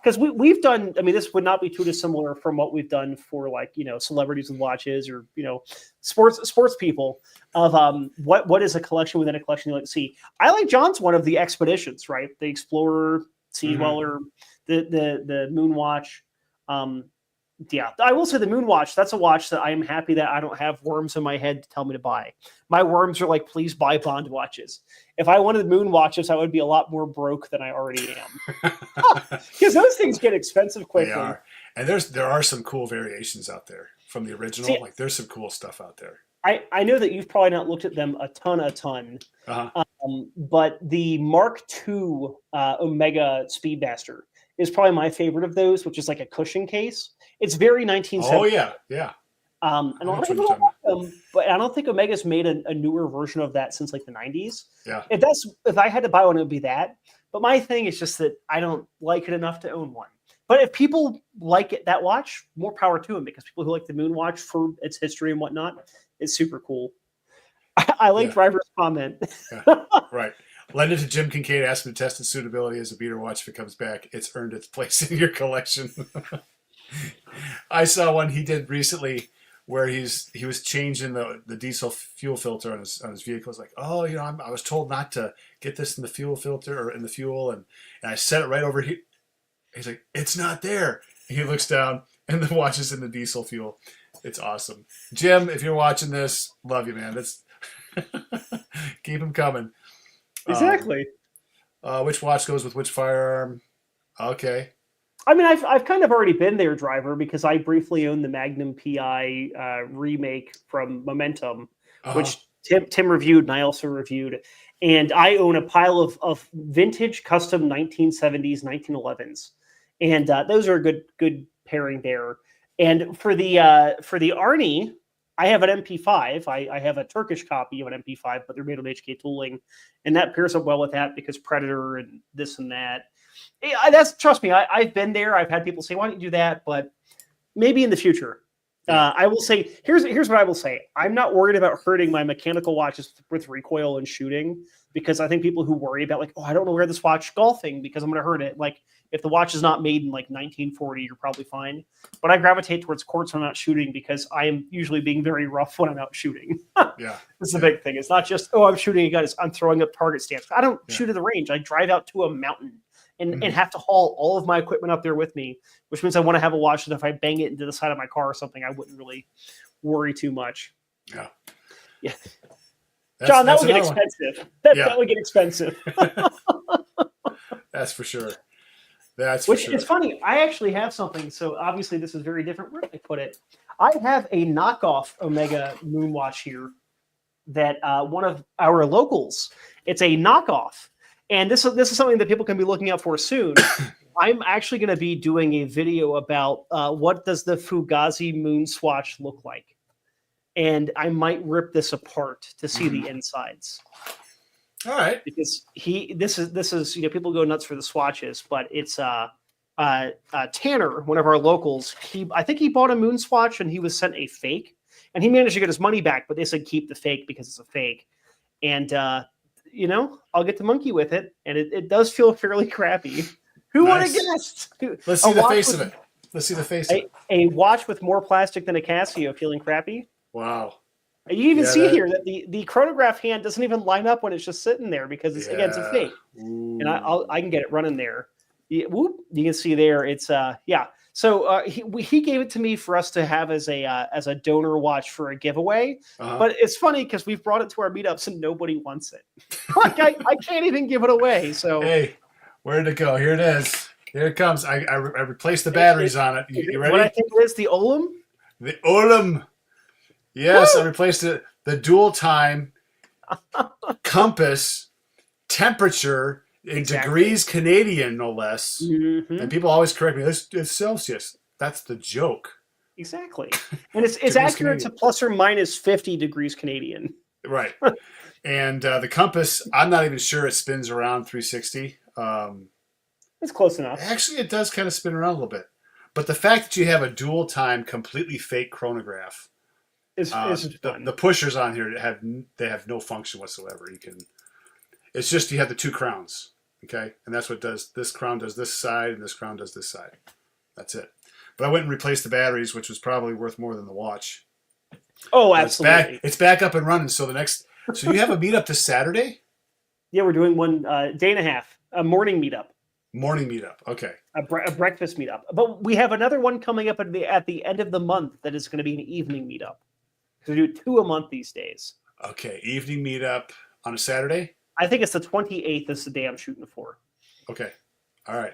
Because we've done, this would not be too dissimilar from what we've done for, like, celebrities with watches, or, sports people, of what is a collection within a collection you like to see. I like John's one of the expeditions, right? The Explorer, Sea Dweller, the Moonwatch. Yeah, I will say the Moonwatch, that's a watch that I am happy that I don't have worms in my head to tell me to buy. My worms are like, please buy Bond watches. If I wanted Moonwatches, I would be a lot more broke than I already am. Because those things get expensive quickly. They are. And there are some cool variations out there from the original. See, there's some cool stuff out there. I know that you've probably not looked at them a ton. Uh-huh. But the Mark II Omega Speedmaster is probably my favorite of those, which is like a cushion case. It's very 1970s. Oh, yeah. And a lot of people don't like them, but I don't think Omega's made a newer version of that since like the 90s. Yeah. If I had to buy one, it would be that. But my thing is just that I don't like it enough to own one. But if people like that watch, more power to them, because people who like the Moonwatch for its history and whatnot, it's super cool. I like Driver's comment. Yeah. Right. Lend it to Jim Kinkade. Ask him to test its suitability as a beater watch. If it comes back, it's earned its place in your collection. I saw one he did recently where he was changing the diesel fuel filter on his vehicle. It's like, oh, I was told not to get this in the fuel filter or in the fuel, and I set it right over here. He's like, it's not there. And he looks down, and the watch is in the diesel fuel. It's awesome. Jim, if you're watching this, love you, man. That's keep them coming. Exactly. Which watch goes with which firearm? Okay. I've kind of already been there, Driver, because I briefly owned the Magnum PI remake from Momentum, which Tim reviewed and I also reviewed. And I own a pile of vintage custom 1970s, 1911s. And those are a good pairing there. And for the Arnie, I have an MP5. I have a Turkish copy of an MP5, but they're made with HK tooling. And that pairs up well with that because Predator and this and that. Trust me, I've been there. I've had people say, "Why don't you do that?" But maybe in the future. I will say, here's what I will say. I'm not worried about hurting my mechanical watches with recoil and shooting, because I think people who worry about like, oh, I don't know where this watch golfing because I'm going to hurt it. Like, if the watch is not made in like 1940, you're probably fine. But I gravitate towards quartz when I'm not shooting because I am usually being very rough when I'm out shooting. Yeah, that's the big thing. It's not just, oh, I'm shooting a gun. I'm throwing up target stamps. I don't shoot at the range. I drive out to a mountain and have to haul all of my equipment up there with me, which means I want to have a watch that if I bang it into the side of my car or something, I wouldn't really worry too much. Yeah. Yeah. John, that would get expensive. That would get expensive. That's for sure. Which is funny. I actually have something. So obviously this is very different. Where did I put it? I have a knockoff Omega Moon watch here that one of our locals. It's a knockoff. And this is something that people can be looking out for soon. I'm actually going to be doing a video about what does the Fugazi Moon Swatch look like. And I might rip this apart to see the insides. All right. Because this is people go nuts for the swatches, but it's Tanner, one of our locals. I think he bought a Moon Swatch and he was sent a fake, and he managed to get his money back, but they said keep the fake because it's a fake. And I'll get to monkey with it, and it does feel fairly crappy. Who would have guessed? Let's see the face of it. Let's see the face of it. A watch with more plastic than a Casio feeling crappy. Wow. You even see here that the chronograph hand doesn't even line up when it's just sitting there because it's against a fake. Ooh. And I can get it running there. You can see there. It's So he gave it to me for us to have as a donor watch for a giveaway. But it's funny because we've brought it to our meetups and nobody wants it. Like I can't even give it away. So hey, where'd it go? Here it is. Here it comes. I replaced the batteries on it. You ready? What I think it is, the Olam. The Olam. Yes, woo! I replaced it. The dual time compass temperature in degrees Canadian, no less. Mm-hmm. And people always correct me. It's Celsius. That's the joke. Exactly. And it's accurate Canadian. To plus or minus 50 degrees Canadian. Right. And the compass, I'm not even sure it spins around 360. It's close enough. Actually, it does kind of spin around a little bit. But the fact that you have a dual time, completely fake chronograph. The pushers on here have no function whatsoever. It's just you have the two crowns, okay, and that's what does. This crown does this side, and this crown does this side. That's it. But I went and replaced the batteries, which was probably worth more than the watch. Oh, absolutely! It's back up and running. So so you have a meetup this Saturday? Yeah, we're doing one day and a half, a morning meetup. Morning meetup, okay. A breakfast meetup, but we have another one coming up at the end of the month that is going to be an evening meetup. We do 2 a month these days. Okay, evening meetup on a Saturday? I think it's the 28th is the day I'm shooting for. Okay, all right.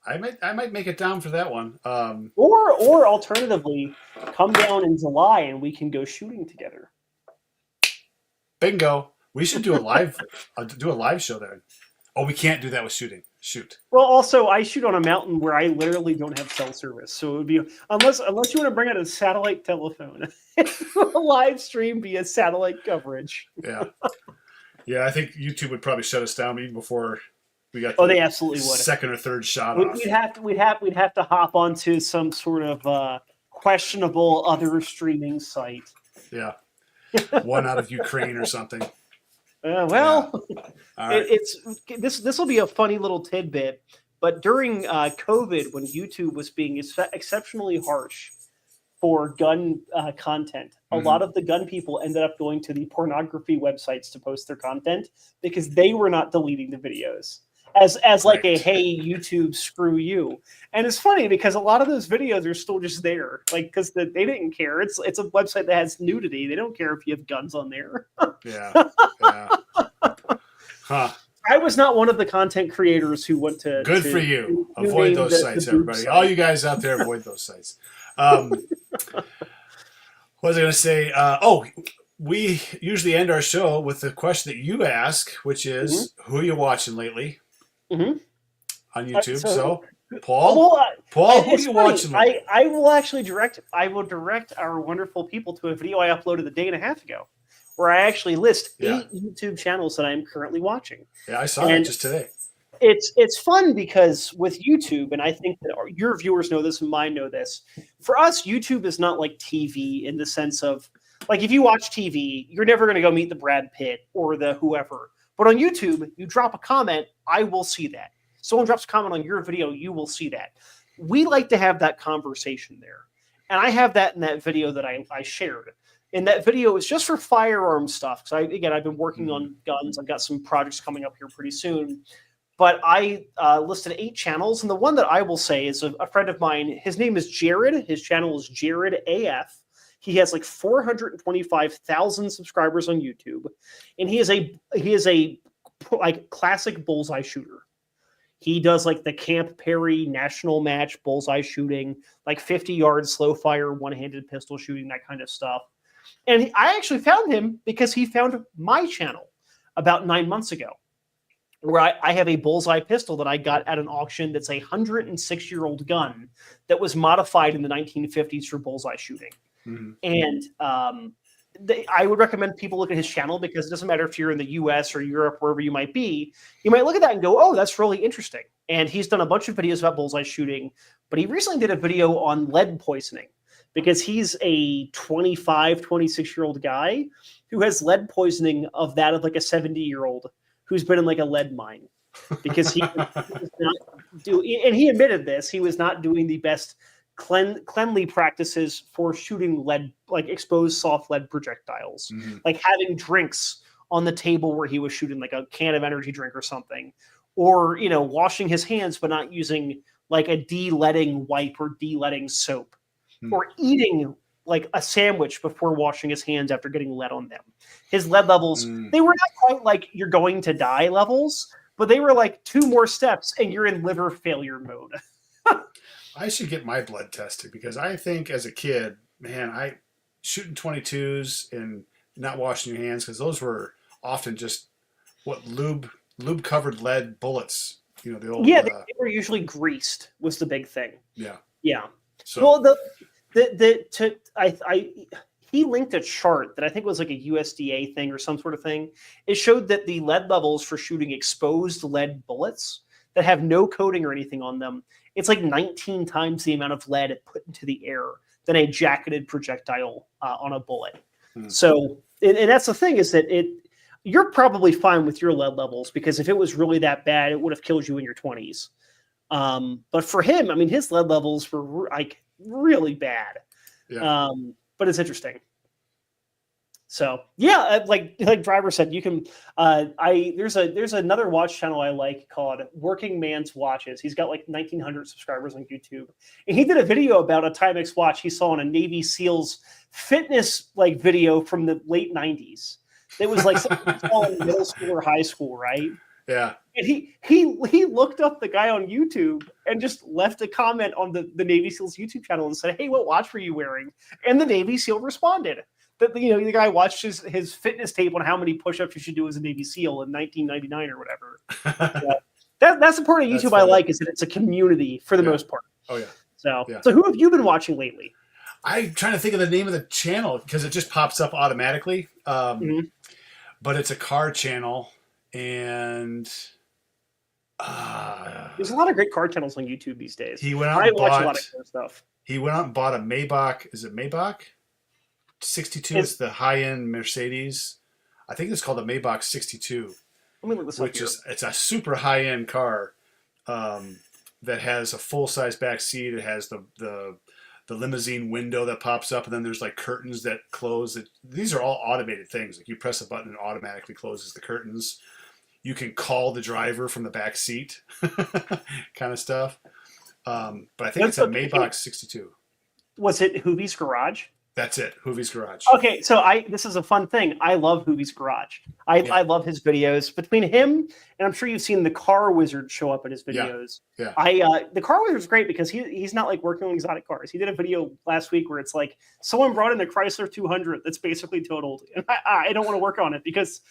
I might make it down for that one. Or alternatively, come down in July and we can go shooting together. Bingo. We should do a live show there. Oh, we can't do that with shooting. Shoot. Well, also, I shoot on a mountain where I literally don't have cell service, so it would be unless you want to bring out a satellite telephone, a live stream via satellite coverage. Yeah, yeah. I think YouTube would probably shut us down even before we got. They absolutely would. Second or third shot off. We'd have to hop onto some sort of questionable other streaming site. Yeah, one out of Ukraine or something. Right. This will be a funny little tidbit, but during COVID, when YouTube was being exceptionally harsh for gun content, a lot of the gun people ended up going to the pornography websites to post their content because they were not deleting the videos as like a hey YouTube screw you. And it's funny because a lot of those videos are still just there, like because they didn't care. It's a website that has nudity. They don't care if you have guns on there. Yeah. Huh. I was not one of the content creators who went to. Good for you. Avoid those sites, everybody. All you guys out there, avoid those sites. What was I going to say? We usually end our show with the question that you ask, which is, who are you watching lately on YouTube? So Paul, who are you watching lately? I will actually direct our wonderful people to a video I uploaded a day and a half ago, where I actually list 8 YouTube channels that I am currently watching. Yeah, I saw that just today. it's fun because with YouTube, and I think that your viewers know this and mine know this. For us, YouTube is not like TV in the sense of like if you watch TV, you're never going to go meet the Brad Pitt or the whoever. But on YouTube, you drop a comment, I will see that. Someone drops a comment on your video, you will see that. We like to have that conversation there. And I have that in that video that I shared. And that video is just for firearm stuff. Because I've been working on guns. I've got some projects coming up here pretty soon. But I listed 8 channels. And the one that I will say is a friend of mine. His name is Jared. His channel is Jared AF. He has like 425,000 subscribers on YouTube, and he is a like classic bullseye shooter. He does like the Camp Perry national match bullseye shooting, like 50-yard slow fire, one-handed pistol shooting, that kind of stuff. And I actually found him because he found my channel about 9 months ago, where I have a bullseye pistol that I got at an auction that's a 106-year-old gun that was modified in the 1950s for bullseye shooting. Mm-hmm. And I would recommend people look at his channel because it doesn't matter if you're in the US or Europe, wherever you might be, you might look at that and go, oh, that's really interesting. And he's done a bunch of videos about bullseye shooting, but he recently did a video on lead poisoning because he's a 25, 26-year-old guy who has lead poisoning of like a 70-year-old who's been in like a lead mine because he was not and he admitted this, he was not doing the best cleanly practices for shooting lead, like exposed soft lead projectiles, like having drinks on the table where he was shooting like a can of energy drink or something, or, washing his hands, but not using like a de-leading wipe or de-leading soap, or eating like a sandwich before washing his hands after getting lead on them. His lead levels, they were not quite like you're going to die levels, but they were like 2 more steps and you're in liver failure mode. I should get my blood tested because I think as a kid, man, I shooting 22s and not washing your hands because those were often just lube covered lead bullets. The old they were usually greased was the big thing. Yeah. So well, he linked a chart that I think was like a USDA thing or some sort of thing. It showed that the lead levels for shooting exposed lead bullets that have no coating or anything on them, it's like 19 times the amount of lead put into the air than a jacketed projectile on a bullet. So, and that's the thing is that you're probably fine with your lead levels because if it was really that bad, it would have killed you in your 20s. But for him, I mean, his lead levels were like really bad. Yeah. But it's interesting. So yeah, like Driver said, you can. There's another watch channel I like called Working Man's Watches. He's got like 1,900 subscribers on YouTube, and he did a video about a Timex watch he saw in a Navy SEALs fitness like video from the late 90s. It was like something he saw in middle school or high school, right? Yeah. And he looked up the guy on YouTube and just left a comment on the Navy SEALs YouTube channel and said, "Hey, what watch were you wearing?" And the Navy SEAL responded that the guy watched his fitness tape on how many push-ups you should do as a Navy SEAL in 1999 or whatever. That's the part of YouTube I like is that it's a community for the most part. Oh yeah. So who have you been watching lately? I'm trying to think of the name of the channel because it just pops up automatically. But it's a car channel, and there's a lot of great car channels on YouTube these days. He went out and watch a lot of cool stuff. He went out and bought a Maybach. Is it Maybach? 62 is the high-end Mercedes. I think it's called a Maybach 62. Let me look this up here. It's a super high-end car that has a full-size back seat. It has the limousine window that pops up, and then there's like curtains that close. These are all automated things. Like you press a button and it automatically closes the curtains. You can call the driver from the back seat, kind of stuff. But I think it's a Maybach 62. Was it Hoovie's Garage? That's it, Hoovie's Garage. Okay, so this is a fun thing. I love Hoovie's Garage. I love his videos. Between him and I'm sure you've seen the Car Wizard show up in his videos. Yeah. The Car Wizard's great because he's not like working on exotic cars. He did a video last week where it's like someone brought in a Chrysler 200 that's basically totaled, and I don't want to work on it because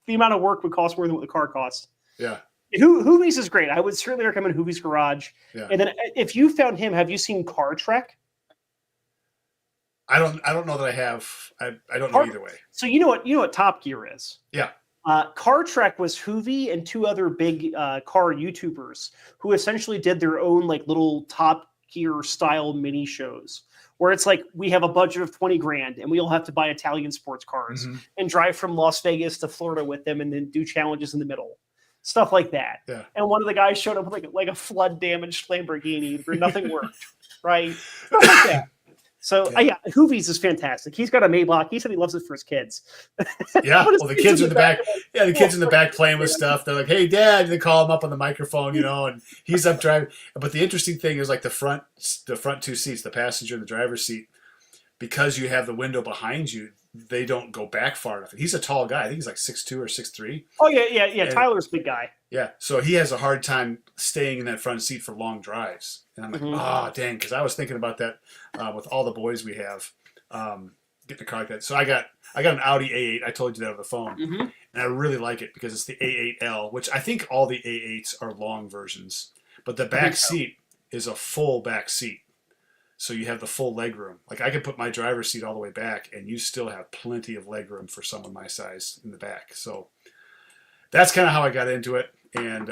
the amount of work would cost more than what the car cost. Yeah. Hoovie's is great. I would certainly recommend Hoovie's Garage. Yeah. And then if you found him, have you seen Car Trek? I don't know that I have. I don't know either way. So you know what Top Gear is? Yeah. Car Trek was Hoovy and two other big car YouTubers who essentially did their own like little Top Gear style mini shows where it's like we have a budget of 20 grand and we all have to buy Italian sports cars and drive from Las Vegas to Florida with them and then do challenges in the middle. Stuff like that. Yeah. And one of the guys showed up with like a flood damaged Lamborghini where nothing worked. Right? Stuff like that. So yeah, Hoovies is fantastic. He's got a Maybach. He said he loves it for his kids. Yeah, well, the kids in the back. Yeah, the kids in the back playing with stuff. They're like, "Hey, Dad!" They call him up on the microphone, and he's up driving. But the interesting thing is, like the front two seats, the passenger and the driver's seat, because you have the window behind you, they don't go back far enough. He's a tall guy. I think he's like 6'2" or 6'3". Oh yeah. And Tyler's a big guy. Yeah, so he has a hard time staying in that front seat for long drives. And I'm like, dang, because I was thinking about that with all the boys we have, getting a car like that. So I got an Audi A8. I told you that over the phone, and I really like it because it's the A8L, which I think all the A8s are long versions, but the back seat is a full back seat, so you have the full leg room. Like I could put my driver's seat all the way back, and you still have plenty of leg room for someone my size in the back. So that's kind of how I got into it. And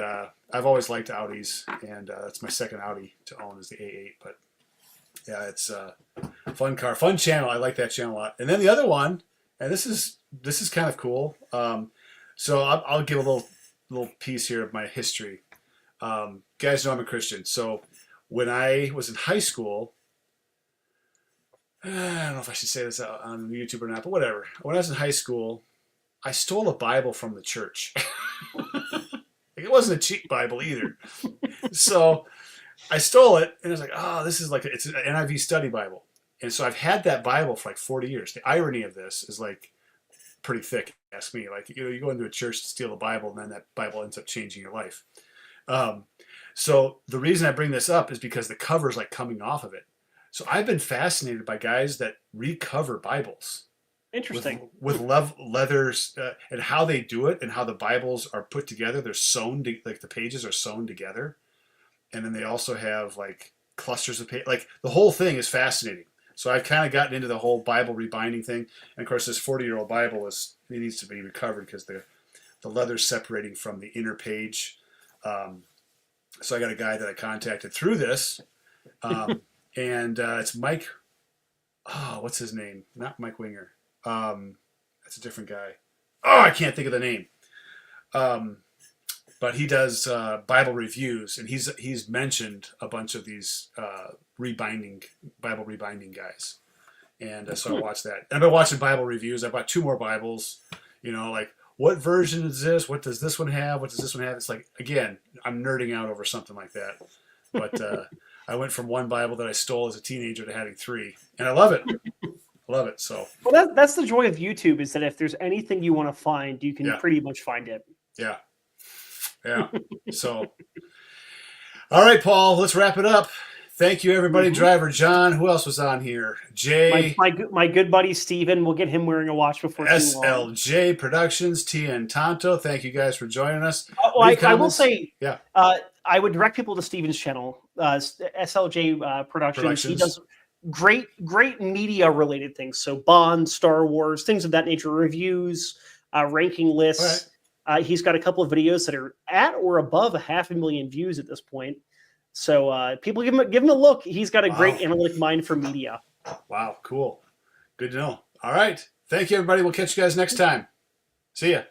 I've always liked Audis, and that's my second Audi to own is the A8. But yeah, it's a fun car, fun channel. I like that channel a lot. And then the other one, and this is kind of cool. So I'll give a little piece here of my history. Guys know I'm a Christian. So when I was in high school, I don't know if I should say this on YouTube or not, but whatever. When I was in high school, I stole a Bible from the church. It wasn't a cheap Bible either. So I stole it, and I was like, oh, this is it's an NIV study Bible. And so I've had that Bible for like 40 years. The irony of this is like pretty thick, ask me. Like, you go into a church to steal a Bible, and then that Bible ends up changing your life. So the reason I bring this up is because the cover's like coming off of it. So I've been fascinated by guys that recover Bibles. Interesting. With leathers and how they do it and how the Bibles are put together. They're sewn, like the pages are sewn together. And then they also have like clusters of pages. Like the whole thing is fascinating. So I've kind of gotten into the whole Bible rebinding thing. And of course, this 40-year-old Bible needs to be recovered because the leather's separating from the inner page. So I got a guy that I contacted through this. And it's Mike. Oh, what's his name? Not Mike Winger. That's a different guy. Oh, I can't think of the name. But he does Bible reviews, and he's mentioned a bunch of these Bible rebinding guys. And so I watched that. And I've been watching Bible reviews. I bought 2 more Bibles. Like what version is this? What does this one have? What does this one have? It's like, again, I'm nerding out over something like that. But I went from one Bible that I stole as a teenager to having 3, and I love it. Love it. So well, that's the joy of YouTube is that if there's anything you want to find, you can pretty much find it. Yeah. So, all right, Paul, let's wrap it up. Thank you, everybody. Driver John. Who else was on here? Jay. My good buddy Steven. We'll get him wearing a watch before too long. SLJ Productions. Tien Tanto. Thank you guys for joining us. I will say, I would direct people to Steven's channel, SLJ Productions. He does great media related things. So Bond, Star Wars, things of that nature, reviews, ranking lists. Right. He's got a couple of videos that are at or above 500,000 views at this point. So people give him a look. He's got a great analytic mind for media. Wow, cool. Good to know. All right. Thank you, everybody. We'll catch you guys next time. See ya.